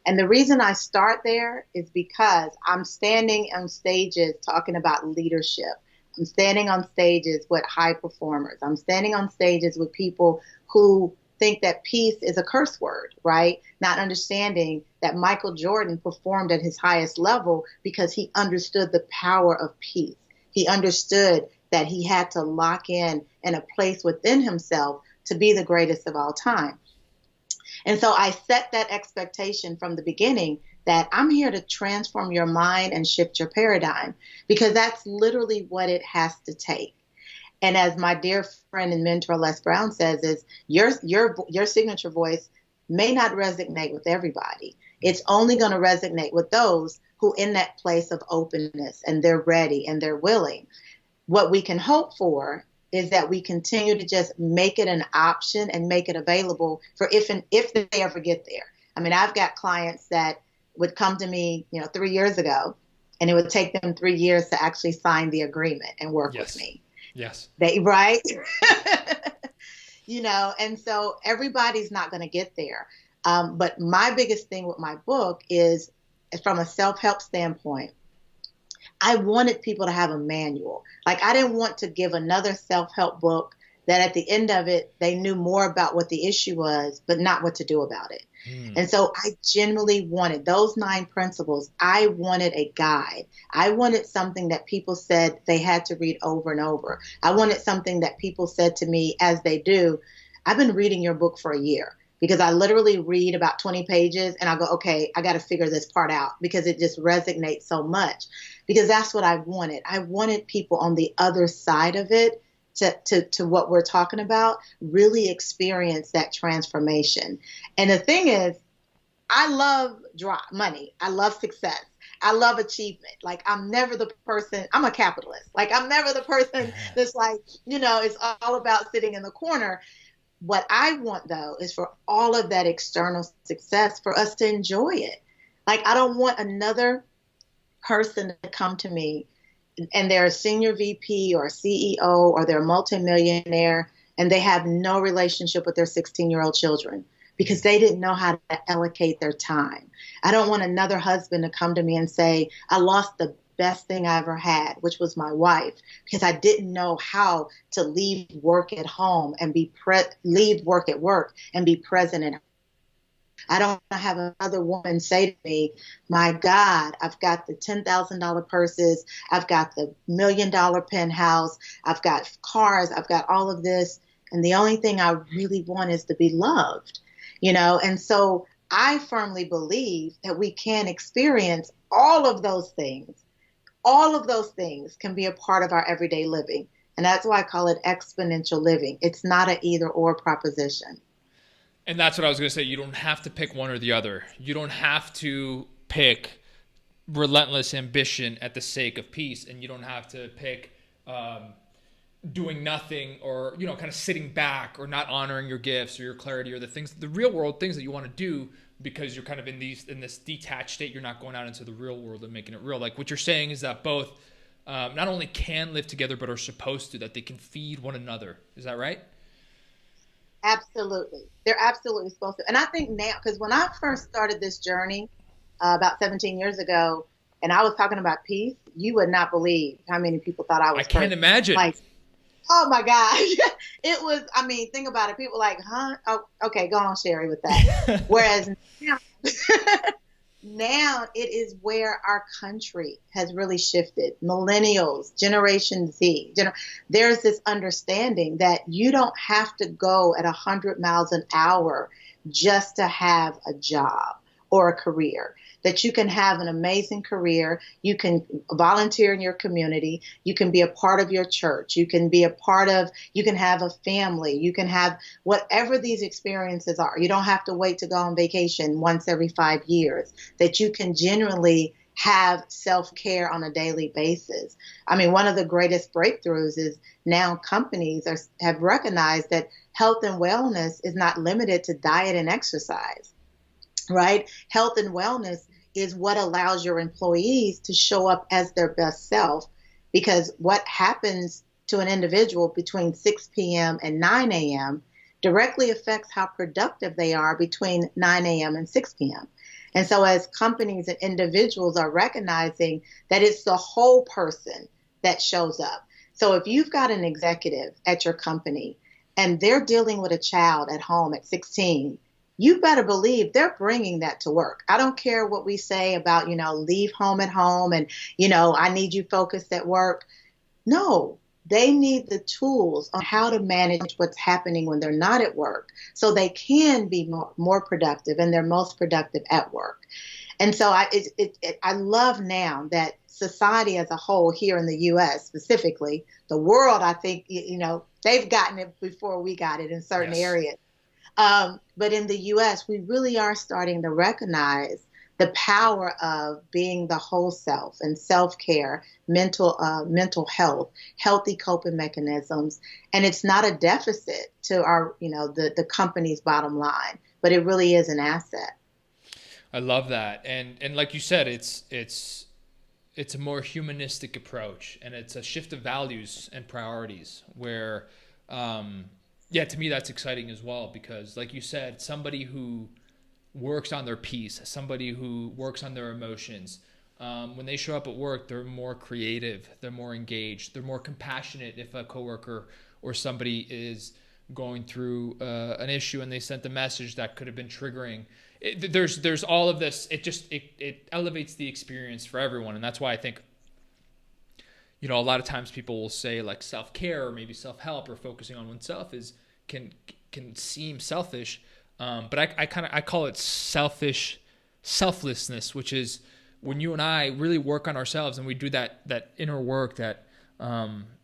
And the reason I start there is because I'm standing on stages talking about leadership. I'm standing on stages with high performers. I'm standing on stages with people who think that peace is a curse word, right? Not understanding that Michael Jordan performed at his highest level because he understood the power of peace. He understood that he had to lock in a place within himself to be the greatest of all time. And so I set that expectation from the beginning that I'm here to transform your mind and shift your paradigm, because that's literally what it has to take. And as my dear friend and mentor Les Brown says, is your signature voice may not resonate with everybody. It's only going to resonate with those who in that place of openness, and they're ready and they're willing. What we can hope for is that we continue to just make it an option and make it available for if they ever get there. I mean, I've got clients that would come to me, 3 years ago, and it would take them 3 years to actually sign the agreement and work with me. Yes. Right? And so everybody's not going to get there. But my biggest thing with my book is, from a self-help standpoint, I wanted people to have a manual. Like, I didn't want to give another self-help book that at the end of it, they knew more about what the issue was, but not what to do about it. And so I genuinely wanted those 9 principles. I wanted a guide. I wanted something that people said they had to read over and over. I wanted something that people said to me, as they do, I've been reading your book for a year, because I literally read about 20 pages and I go, okay, I got to figure this part out, because it just resonates so much. Because that's what I wanted. I wanted people on the other side of it to what we're talking about, really experience that transformation. And the thing is, I love money. I love success. I love achievement. Like, I'm never the person, I'm a capitalist. Like, I'm never the person that's like, it's all about sitting in the corner. What I want, though, is for all of that external success for us to enjoy it. Like, I don't want another person to come to me and they're a senior VP or a CEO, or they're a multimillionaire, and they have no relationship with their 16-year-old children because they didn't know how to allocate their time. I don't want another husband to come to me and say, I lost the best thing I ever had, which was my wife, because I didn't know how to leave work at home and leave work at work and be present at home. I don't want to have another woman say to me, my God, I've got the $10,000 purses, I've got the $1 million penthouse, I've got cars, I've got all of this, and the only thing I really want is to be loved, And so I firmly believe that we can experience all of those things. All of those things can be a part of our everyday living. And that's why I call it exponential living. It's not an either or proposition. And that's what I was going to say. You don't have to pick one or the other. You don't have to pick relentless ambition at the sake of peace. And you don't have to pick doing nothing, or, kind of sitting back, or not honoring your gifts or your clarity, or the real world things that you want to do because you're kind of in this detached state. You're not going out into the real world and making it real. Like what you're saying is that both not only can live together, but are supposed to, that they can feed one another. Is that right? Absolutely. They're absolutely supposed to. And I think now, because when I first started this journey about 17 years ago, and I was talking about peace, you would not believe how many people thought I was I can't crazy. imagine. Like, oh my gosh. It was, I mean, think about it. People like, huh? Oh, okay, go on, Sheri, with that. Whereas now, now it is where our country has really shifted. Millennials, Generation Z, there's this understanding that you don't have to go at 100 miles an hour just to have a job or a career, that you can have an amazing career. You can volunteer in your community. You can be a part of your church. You can have a family. You can have whatever these experiences are. You don't have to wait to go on vacation once every 5 years, that you can genuinely have self-care on a daily basis. I mean, one of the greatest breakthroughs is now companies have recognized that health and wellness is not limited to diet and exercise. Right? Health and wellness is what allows your employees to show up as their best self, because what happens to an individual between 6 p.m. and 9 a.m. directly affects how productive they are between 9 a.m. and 6 p.m. And so as companies and individuals are recognizing that it's the whole person that shows up. So if you've got an executive at your company and they're dealing with a child at home at 16, you better believe they're bringing that to work. I don't care what we say about, leave home at home and, I need you focused at work. No, they need the tools on how to manage what's happening when they're not at work so they can be more productive, and they're most productive at work. And so I love now that society as a whole here in the U.S. specifically, the world, I think, they've gotten it before we got it in certain areas. But in the U.S., we really are starting to recognize the power of being the whole self and self-care, mental health, healthy coping mechanisms. And it's not a deficit to our, the company's bottom line, but it really is an asset. I love that. And like you said, it's a more humanistic approach, and it's a shift of values and priorities where, to me, that's exciting as well, because like you said, somebody who works on their peace, somebody who works on their emotions, when they show up at work, they're more creative, they're more engaged, they're more compassionate. If a coworker or somebody is going through an issue and they sent a message that could have been triggering, there's all of this. It elevates the experience for everyone. And that's why I think, a lot of times people will say like self-care or maybe self-help or focusing on oneself can seem selfish. But I call it selflessness, which is when you and I really work on ourselves and we do that inner work that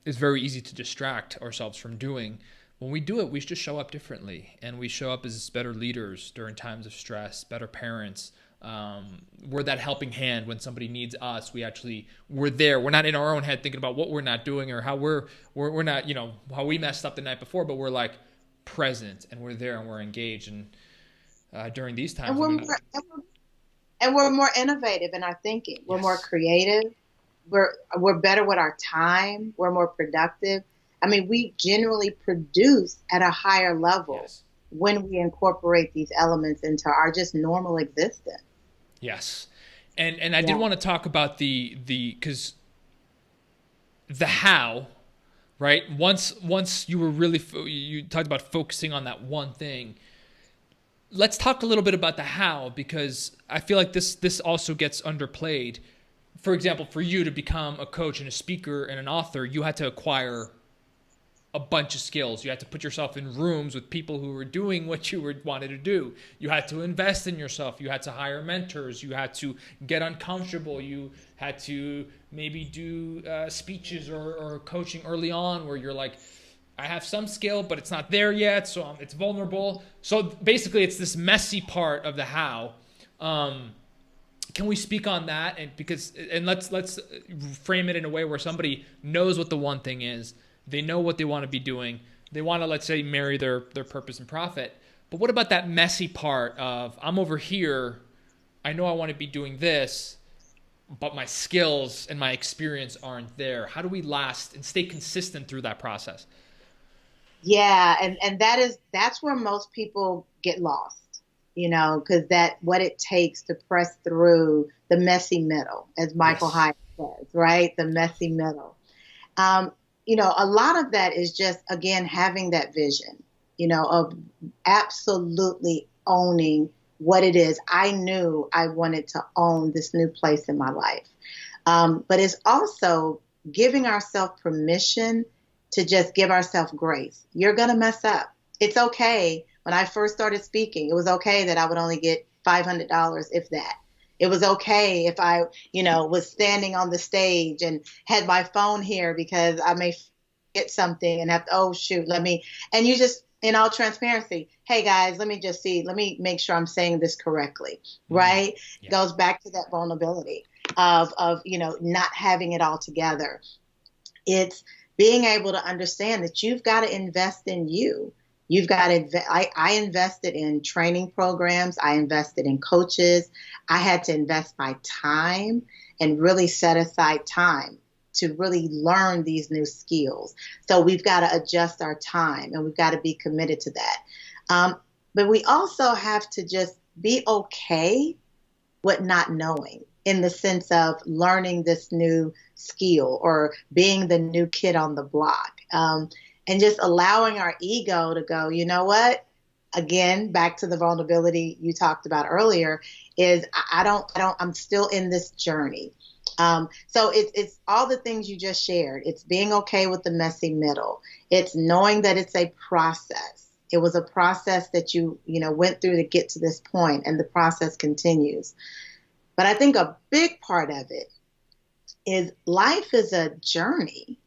is very easy to distract ourselves from doing. When we do it, we just show up differently, and we show up as better leaders during times of stress, better parents. We're that helping hand when somebody needs us. We're there. We're not in our own head thinking about what we're not doing or how we're not, how we messed up the night before, but we're like present and we're there and we're engaged. And during these times, and we're more innovative in our thinking. We're more creative. We're better with our time. We're more productive. I mean, we generally produce at a higher level when we incorporate these elements into our just normal existence. Yes. And I did want to talk about because the how, right? Once you were really, you talked about focusing on that one thing. Let's talk a little bit about the how, because I feel like this also gets underplayed. For example, for you to become a coach and a speaker and an author, you had to acquire a bunch of skills. You had to put yourself in rooms with people who were doing what you wanted to do. You had to invest in yourself. You had to hire mentors. You had to get uncomfortable. You had to maybe do speeches or coaching early on where you're like, I have some skill, but it's not there yet, so it's vulnerable. So basically, it's this messy part of the how. Can we speak on that? And let's frame it in a way where somebody knows what the one thing is. They know what they want to be doing. They want to, let's say, marry their purpose and profit. But what about that messy part of I'm over here, I know I want to be doing this, but my skills and my experience aren't there. How do we last and stay consistent through that process? Yeah, and that's where most people get lost, because that what it takes to press through the messy middle, as Michael Yes. Hyatt says, right? The messy middle. Um, a lot of that is just, again, having that vision, of absolutely owning what it is. I knew I wanted to own this new place in my life. But it's also giving ourselves permission to just give ourselves grace. You're going to mess up. It's okay. When I first started speaking, it was okay that I would only get $500, if that. It was okay if I, was standing on the stage and had my phone here because I may forget something and have to, oh, shoot, and you just, in all transparency, hey guys, let me make sure I'm saying this correctly, right? Yeah. Goes back to that vulnerability of, not having it all together. It's being able to understand that you've got to invest in you. You've got to, I invested in training programs. I invested in coaches. I had to invest my time and really set aside time to really learn these new skills. So we've got to adjust our time and we've got to be committed to that. But we also have to just be okay with not knowing, in the sense of learning this new skill or being the new kid on the block. And just allowing our ego to go, you know what? Again, back to the vulnerability you talked about earlier, is I'm still in this journey. So it's all the things you just shared. It's being okay with the messy middle. It's knowing that it's a process. It was a process that you went through to get to this point, and the process continues. But I think a big part of it is life is a journey,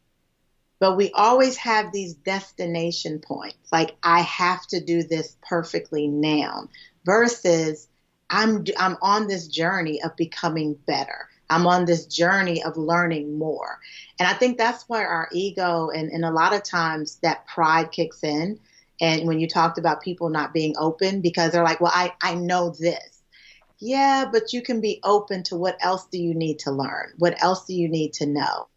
but we always have these destination points. Like, I have to do this perfectly now, versus I'm on this journey of becoming better. I'm on this journey of learning more. And I think that's where our ego and a lot of times that pride kicks in. And when you talked about people not being open because they're like, well, I know this. Yeah, but you can be open to what else do you need to learn? What else do you need to know?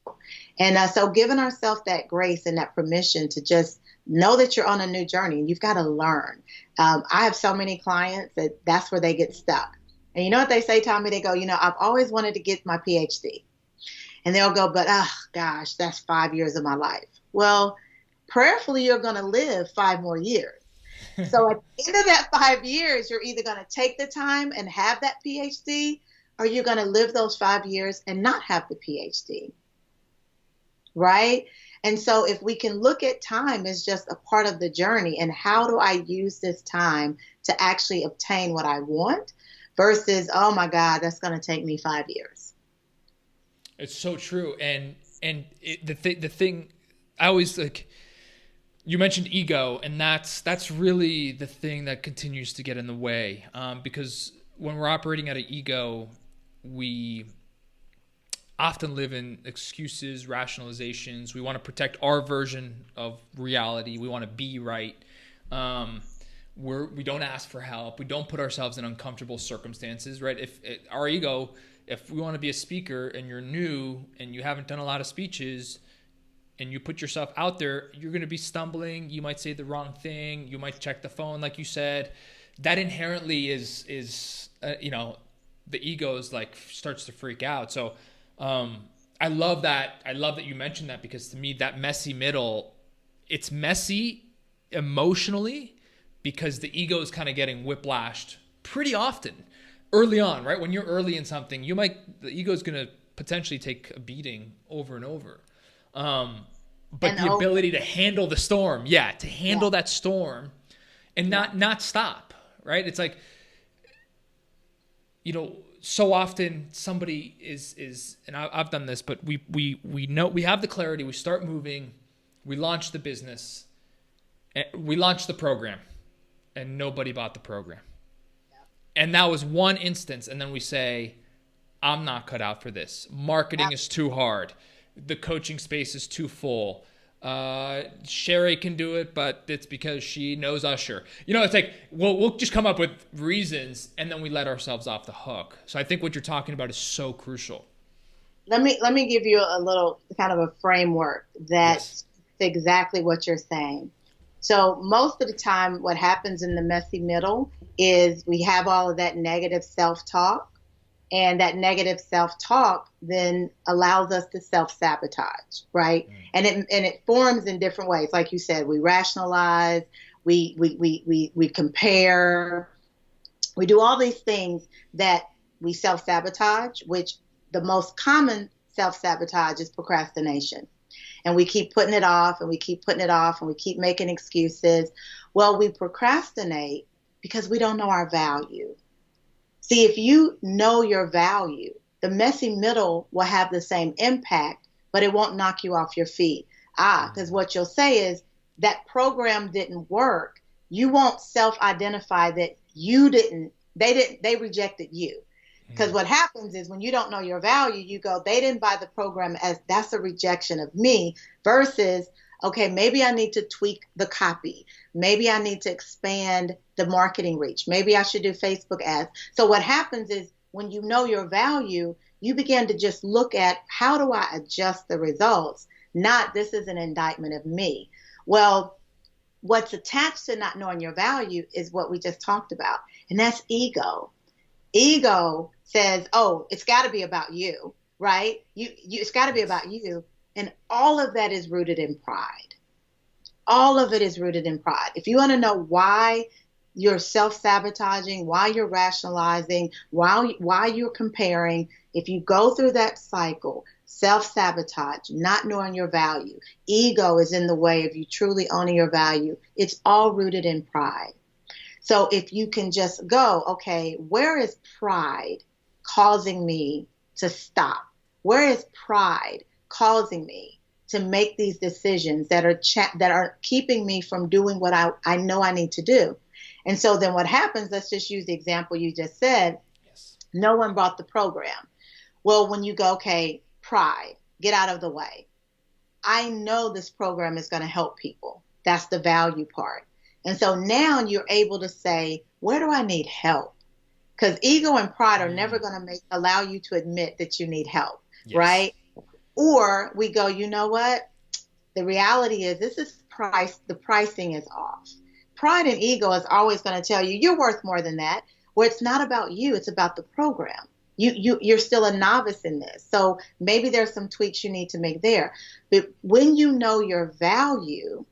And so giving ourselves that grace and that permission to just know that you're on a new journey and you've got to learn. I have so many clients that's where they get stuck. And you know what they say, Tommy? They go, I've always wanted to get my PhD. And they'll go, but gosh, that's 5 years of my life. Well, prayerfully, you're going to live 5 more years. So at the end of that 5 years, you're either going to take the time and have that PhD, or you're going to live those 5 years and not have the PhD. Right? And so if we can look at time as just a part of the journey, and how do I use this time to actually obtain what I want, versus, oh my God, that's going to take me 5 years. It's so true. And the thing I always like, you mentioned ego, and that's really the thing that continues to get in the way. Because when we're operating at an ego, we often live in excuses, rationalizations. We want to protect our version of reality. We want to be right. We don't ask for help. We don't put ourselves in uncomfortable circumstances, right? Our ego, if we want to be a speaker and you're new and you haven't done a lot of speeches, and you put yourself out there, you're going to be stumbling. You might say the wrong thing. You might check the phone, like you said. That inherently is the ego is like starts to freak out. So I love that. I love that you mentioned that, because to me, that messy middle, it's messy emotionally because the ego is kind of getting whiplashed pretty often early on, right? When you're early in something, the ego is going to potentially take a beating over and over. But the ability to handle the storm, that storm and not stop, right? It's like, so often somebody is, and I've done this, but we know, we have the clarity, we start moving, we launch the business, we launch the program, and nobody bought the program. And that was one instance. And then we say, I'm not cut out for this. Marketing is too hard. The coaching space is too full. Sheri can do it, but it's because she knows Usher. It's like we'll just come up with reasons and then we let ourselves off the hook. So I think what you're talking about is so crucial. Let me give you a little kind of a framework that's exactly what you're saying. So most of the time, what happens in the messy middle is we have all of that negative self-talk, and that negative self-talk then allows us to self-sabotage, right? And it forms in different ways. Like you said, we rationalize, we compare, we do all these things that we self-sabotage, which the most common self-sabotage is procrastination. And we keep putting it off and we keep putting it off and we keep making excuses. Well, we procrastinate because we don't know our value. See, if you know your value, the messy middle will have the same impact, but it won't knock you off your feet. Because what you'll say is that program didn't work. You won't self-identify that they rejected you. Because what happens is when you don't know your value, you go, they didn't buy the program, as that's a rejection of me, versus, okay, maybe I need to tweak the copy. Maybe I need to expand the marketing reach. Maybe I should do Facebook ads. So what happens is when you know your value, you begin to just look at how do I adjust the results, not this is an indictment of me. Well, what's attached to not knowing your value is what we just talked about, and that's ego. Ego says, oh, it's got to be about you, right? It's got to be about you. And all of that is rooted in pride. All of it is rooted in pride. If you want to know why you're self-sabotaging, why you're rationalizing, why you're comparing, if you go through that cycle, self-sabotage, not knowing your value, ego is in the way of you truly owning your value, it's all rooted in pride. So if you can just go, okay, where is pride causing me to stop? Where is pride causing me to make these decisions that are keeping me from doing what I know I need to do? And so then what happens, let's just use the example you just said. Yes. No one bought the program. Well, when you go, okay, pride, get out of the way. I know this program is going to help people. That's the value part. And so now you're able to say, where do I need help? Because ego and pride are never going to allow you to admit that you need help, right? Or we go, you know what? The reality is this is price. The pricing is off. Pride and ego is always going to tell you you're worth more than that. Where it's not about you, it's about the program. You're still a novice in this. So maybe there's some tweaks you need to make there. But when you know your value,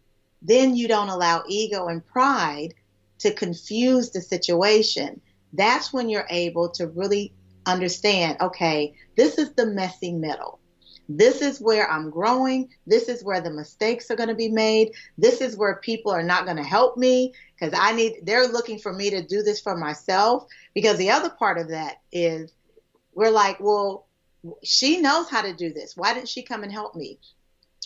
then you don't allow ego and pride to confuse the situation. That's when you're able to really understand, okay, this is the messy middle. This is where I'm growing. This is where the mistakes are going to be made. This is where people are not going to help me because they're looking for me to do this for myself. Because the other part of that is we're like, well, she knows how to do this. Why didn't she come and help me?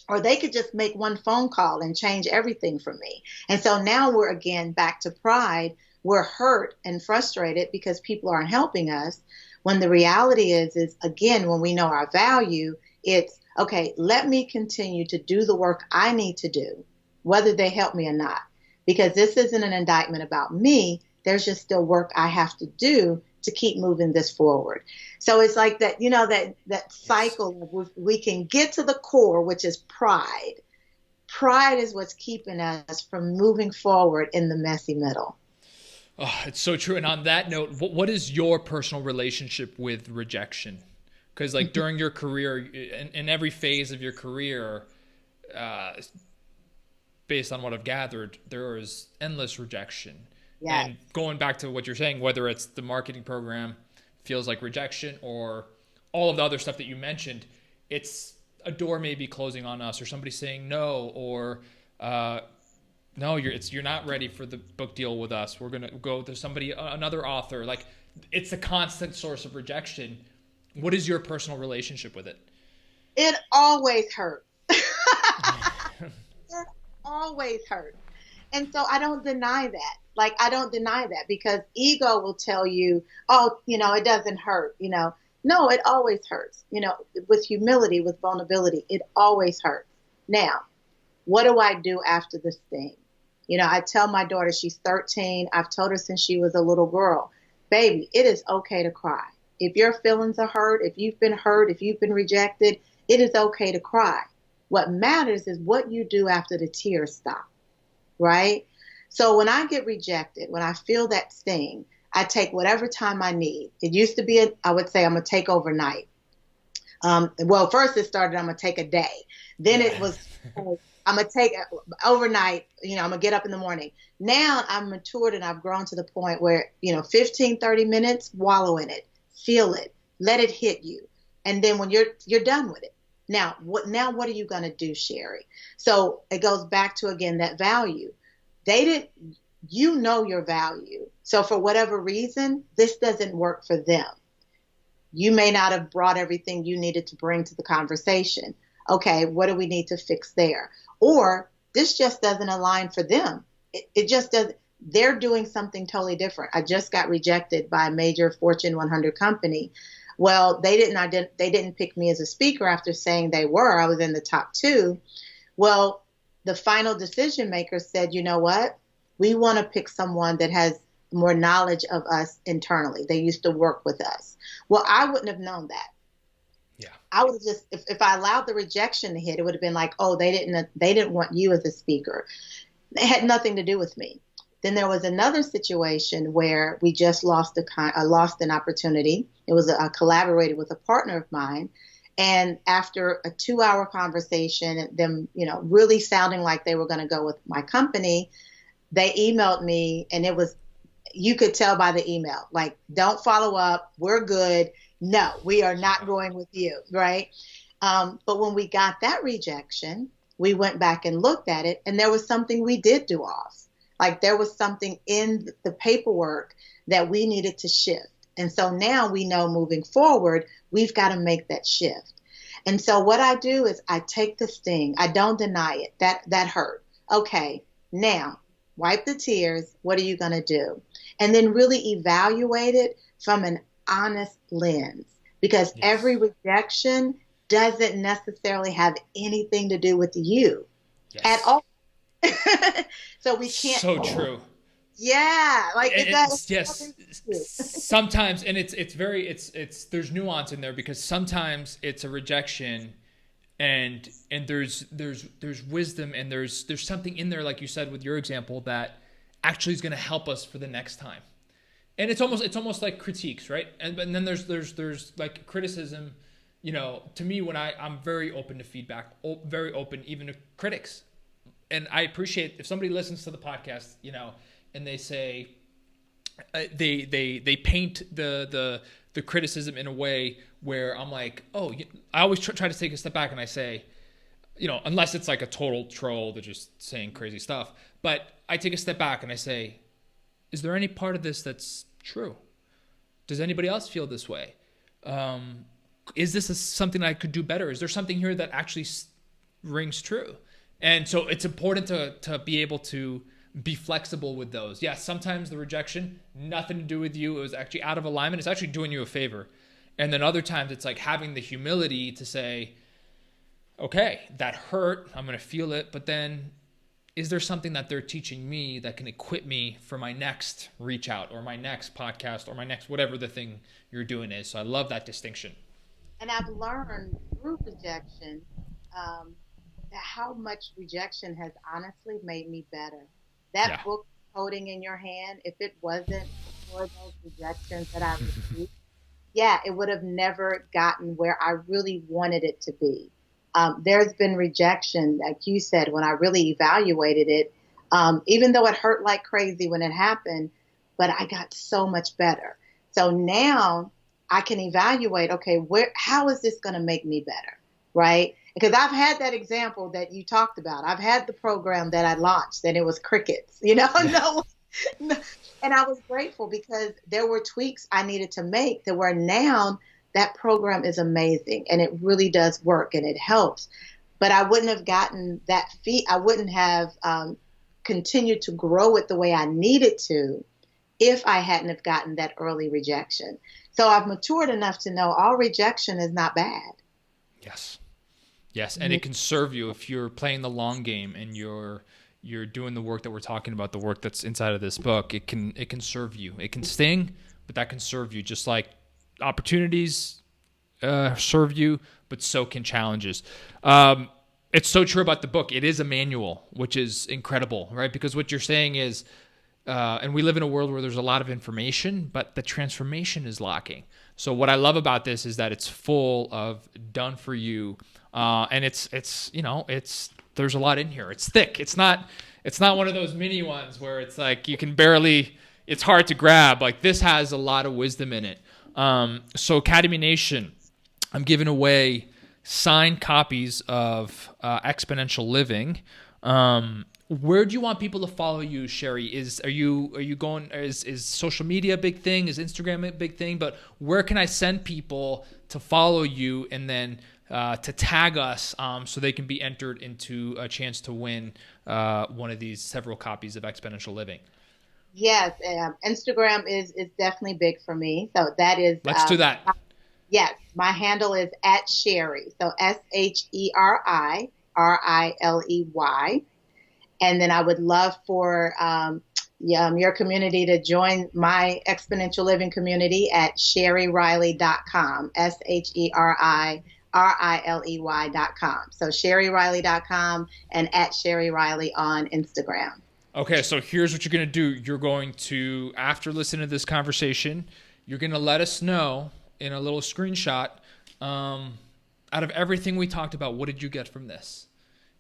Or they could just make one phone call and change everything for me. And so now we're again back to pride. We're hurt and frustrated because people aren't helping us. When the reality is again, when we know our value, it's, okay, let me continue to do the work I need to do, whether they help me or not. Because this isn't an indictment about me. There's just still work I have to do to keep moving this forward. So it's like that, that cycle of we can get to the core, which is pride. Pride is what's keeping us from moving forward in the messy middle. Oh, it's so true. And on that note, what is your personal relationship with rejection? Because like during your career, in every phase of your career, based on what I've gathered, there is endless rejection. Yes. And going back to what you're saying, whether it's the marketing program feels like rejection or all of the other stuff that you mentioned, it's a door maybe closing on us or somebody saying no, or no, you're not ready for the book deal with us. We're going to go to somebody, another author. Like it's a constant source of rejection. What is your personal relationship with it? It always hurts. It always hurts. And so I don't deny that. Like, I don't deny that because ego will tell you, oh, it doesn't hurt, No, it always hurts. With humility, with vulnerability, it always hurts. Now, what do I do after this thing? You know, I tell my daughter, she's 13. I've told her since she was a little girl, baby, it is okay to cry. If your feelings are hurt, if you've been rejected, it is okay to cry. What matters is what you do after the tears stop, right? So when I get rejected, when I feel that sting, I take whatever time I need. It used to be, I would say I'm going to take overnight. Well, first it started, I'm going to take a day. Then it was, I'm going to take overnight, you know, I'm going to get up in the morning. Now I'm matured and I've grown to the point where, you know, 15, 30 minutes, wallow in it, feel it, let it hit you. And then when you're done with it. Now what are you going to do, Sheri? So it goes back to, again, that value. You know your value. So for whatever reason, this doesn't work for them. You may not have brought everything you needed to bring to the conversation. Okay, what do we need to fix there? Or this just doesn't align for them. It just doesn't. They're doing something totally different. I just got rejected by a major Fortune 100 company. Well, they didn't pick me as a speaker after saying they were. I was in the top 2. Well, the final decision maker said, you know what? We want to pick someone that has more knowledge of us internally. They used to work with us. Well, I wouldn't have known that. Yeah. I would have just, if I allowed the rejection to hit, it would have been like, oh, they didn't want you as a speaker. It had nothing to do with me. Then there was another situation where we just lost an opportunity. It was collaborated with a partner of mine. And after a 2-hour conversation, them, you know, really sounding like they were going to go with my company, they emailed me, and it was, you could tell by the email, like, don't follow up. We're good. No, we are not going with you. Right. But when we got that rejection, we went back and looked at it, and there was something we did do off. Like there was something in the paperwork that we needed to shift. And so now we know moving forward, we've got to make that shift. And so what I do is I take the sting. I don't deny it. That hurt. Okay, now wipe the tears. What are you going to do? And then really evaluate it from an honest lens, because every rejection doesn't necessarily have anything to do with you at all. So we can't. So true. Yeah, like it does. Yes. Sometimes, and it's there's nuance in there, because sometimes it's a rejection, and there's wisdom, and there's something in there, like you said with your example, that actually is going to help us for the next time. And it's almost like critiques, right? And then there's like criticism. You know, to me, when I'm very open to feedback, very open even to critics. And I appreciate if somebody listens to the podcast, you know, and they say they paint the criticism in a way where I'm like, oh, I always try to take a step back and I say, you know, unless it's like a total troll that's just saying crazy stuff, but I take a step back and I say, is there any part of this that's true? Does anybody else feel this way? Is this something I could do better? Is there something here that actually rings true? And so it's important to be able to be flexible with those. Yeah, sometimes the rejection, nothing to do with you. It was actually out of alignment. It's actually doing you a favor. And then other times it's like having the humility to say, okay, that hurt. I'm going to feel it. But then is there something that they're teaching me that can equip me for my next reach out or my next podcast or my next whatever the thing you're doing is? So I love that distinction. And I've learned through rejection how much rejection has honestly made me better. That book holding in your hand, if it wasn't for those rejections that I received, it would have never gotten where I really wanted it to be. There's been rejection, like you said, when I really evaluated it, even though it hurt like crazy when it happened, but I got so much better. So now I can evaluate, okay, how is this going to make me better, right? Because I've had that example that you talked about. I've had the program that I launched and it was crickets, you know, no. And I was grateful because there were tweaks I needed to make that were now that program is amazing and it really does work and it helps. But I wouldn't have gotten that I wouldn't have continued to grow it the way I needed to if I hadn't have gotten that early rejection. So I've matured enough to know all rejection is not bad. Yes. Yes, and it can serve you if you're playing the long game and you're doing the work that we're talking about, the work that's inside of this book. It can serve you. It can sting, but that can serve you. Just like opportunities serve you, but so can challenges. It's so true about the book. It is a manual, which is incredible, right? Because what you're saying is, and we live in a world where there's a lot of information, but the transformation is lacking. So what I love about this is that it's full of done for you, and it's there's a lot in here. It's thick. It's not one of those mini ones where it's like you can barely. It's hard to grab. Like this has a lot of wisdom in it. So Academy Nation, I'm giving away signed copies of Exponential Living. Where do you want people to follow you, Sheri? Are you going? Is social media a big thing? Is Instagram a big thing? But where can I send people to follow you and then to tag us so they can be entered into a chance to win one of these several copies of Exponential Living? Yes, Instagram is definitely big for me. So that is. Let's do that. Yes, my handle is @Sheri. So SHERI, and then I would love for your community to join my Exponential Living community at SheriRiley.com. SheriRiley.com. So SheriRiley.com and @SheriRiley on Instagram. Okay, so here's what you're going to do. You're going to, after listening to this conversation, you're going to let us know in a little screenshot, out of everything we talked about, what did you get from this?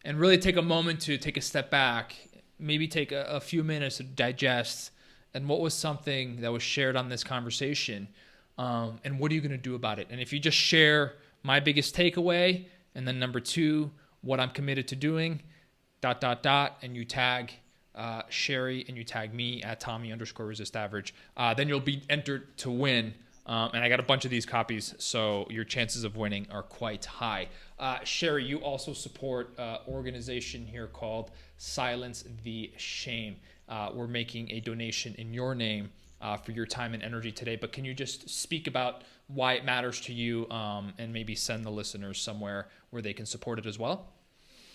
And really take a moment to take a step back, maybe take a few minutes to digest, and what was something that was shared on this conversation, and what are you going to do about it? And if you just share my biggest takeaway, and then number 2, what I'm committed to doing, ... and you tag Sheri and you tag me at Tommy_resist_average, then you'll be entered to win. And I got a bunch of these copies, so your chances of winning are quite high. Sheri, you also support an organization here called Silence the Shame. We're making a donation in your name for your time and energy today. But can you just speak about why it matters to you and maybe send the listeners somewhere where they can support it as well?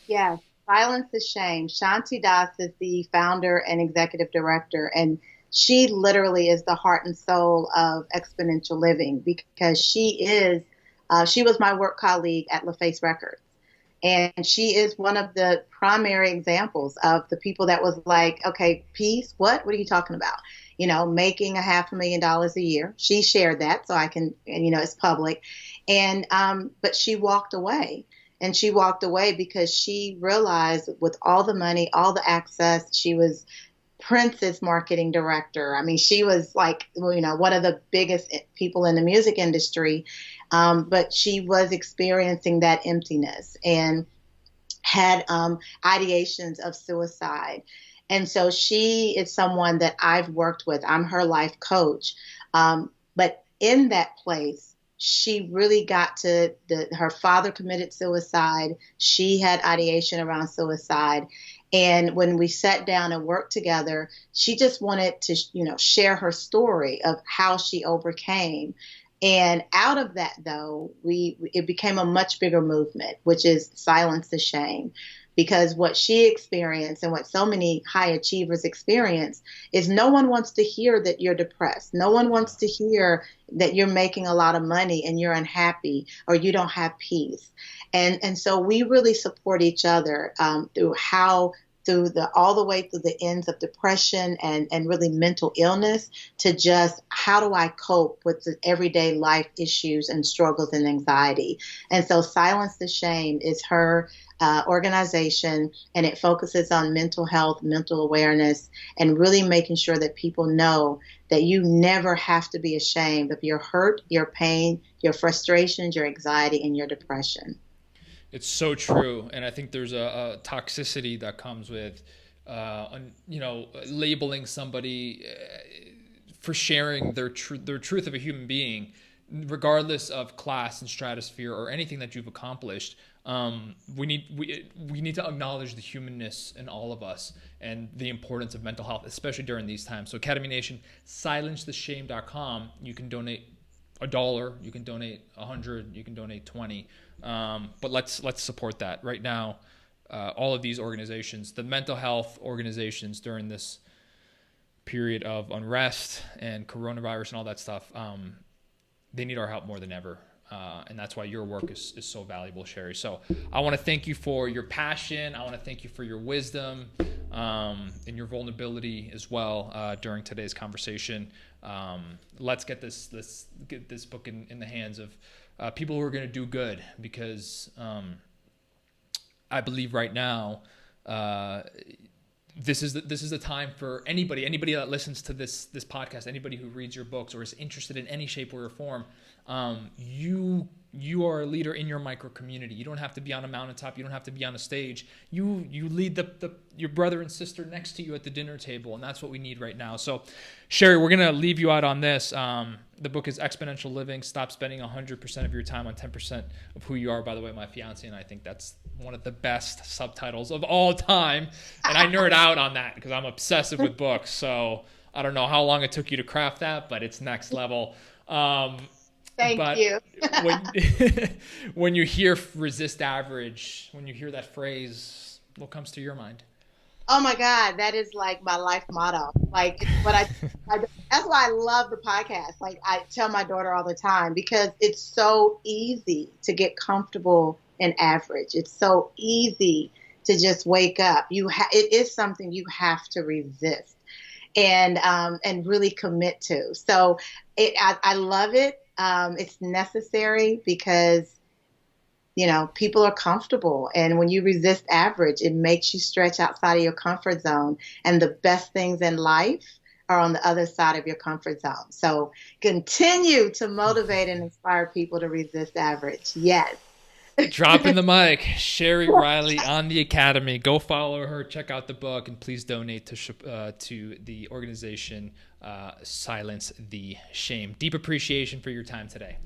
Yes, Silence the Shame. Shanti Das is the founder and executive director, and she literally is the heart and soul of Exponential Living because she was my work colleague at LaFace Records. And she is one of the primary examples of the people that was like, okay, peace, what are you talking about? Making $500,000 a year. She shared that so I can, it's public. And, but she walked away. And she walked away because she realized with all the money, all the access, she was Prince's marketing director. I mean, she was like, one of the biggest people in the music industry, but she was experiencing that emptiness and had ideations of suicide. And so she is someone that I've worked with. I'm her life coach. But in that place, she really got to her father committed suicide. She had ideation around suicide. And when we sat down and worked together, she just wanted to, share her story of how she overcame. And out of that, though, it became a much bigger movement, which is Silence the Shame. Because what she experienced and what so many high achievers experience is no one wants to hear that you're depressed. No one wants to hear that you're making a lot of money and you're unhappy or you don't have peace. And so we really support each other all the way through the ends of depression and really mental illness to just how do I cope with the everyday life issues and struggles and anxiety. And so Silence the Shame is her organization, and it focuses on mental health, mental awareness, and really making sure that people know that you never have to be ashamed of your hurt, your pain, your frustrations, your anxiety, and your depression. It's so true, and I think there's a toxicity that comes with, labeling somebody for sharing their truth of a human being, regardless of class and stratosphere or anything that you've accomplished. We need to acknowledge the humanness in all of us and the importance of mental health, especially during these times. So Academy Nation, silencetheshame.com. You can donate $1, you can donate 100, you can donate 20. But let's support that right now. All of these organizations, the mental health organizations during this period of unrest and coronavirus and all that stuff, they need our help more than ever. And that's why your work is so valuable, Sheri. So I want to thank you for your passion. I want to thank you for your wisdom and your vulnerability as well during today's conversation. Let's get this book in the hands of people who are going to do good, because I believe right now this is the time for anybody that listens to this podcast, anybody who reads your books or is interested in any shape or form. You are a leader in your micro community. You don't have to be on a mountaintop. You don't have to be on a stage. You lead your brother and sister next to you at the dinner table, and that's what we need right now. So, Sheri, we're gonna leave you out on this. The book is Exponential Living. Stop spending 100% of your time on 10% of who you are. By the way, my fiance and I think that's one of the best subtitles of all time, and I nerd out on that because I'm obsessive with books. So I don't know how long it took you to craft that, but it's next level. Thank you. When you hear resist average, when you hear that phrase, what comes to your mind? Oh my God, that is like my life motto. Like, what that's why I love the podcast. Like, I tell my daughter all the time, because it's so easy to get comfortable in average. It's so easy to just wake up. It is something you have to resist and really commit to. So I love it. It's necessary because, people are comfortable. And when you resist average, it makes you stretch outside of your comfort zone. And the best things in life are on the other side of your comfort zone. So continue to motivate and inspire people to resist average. Yes. Dropping the mic. Sheri Riley on the Academy. Go follow her. Check out the book, and please donate to the organization Silence the Shame. Deep appreciation for your time today.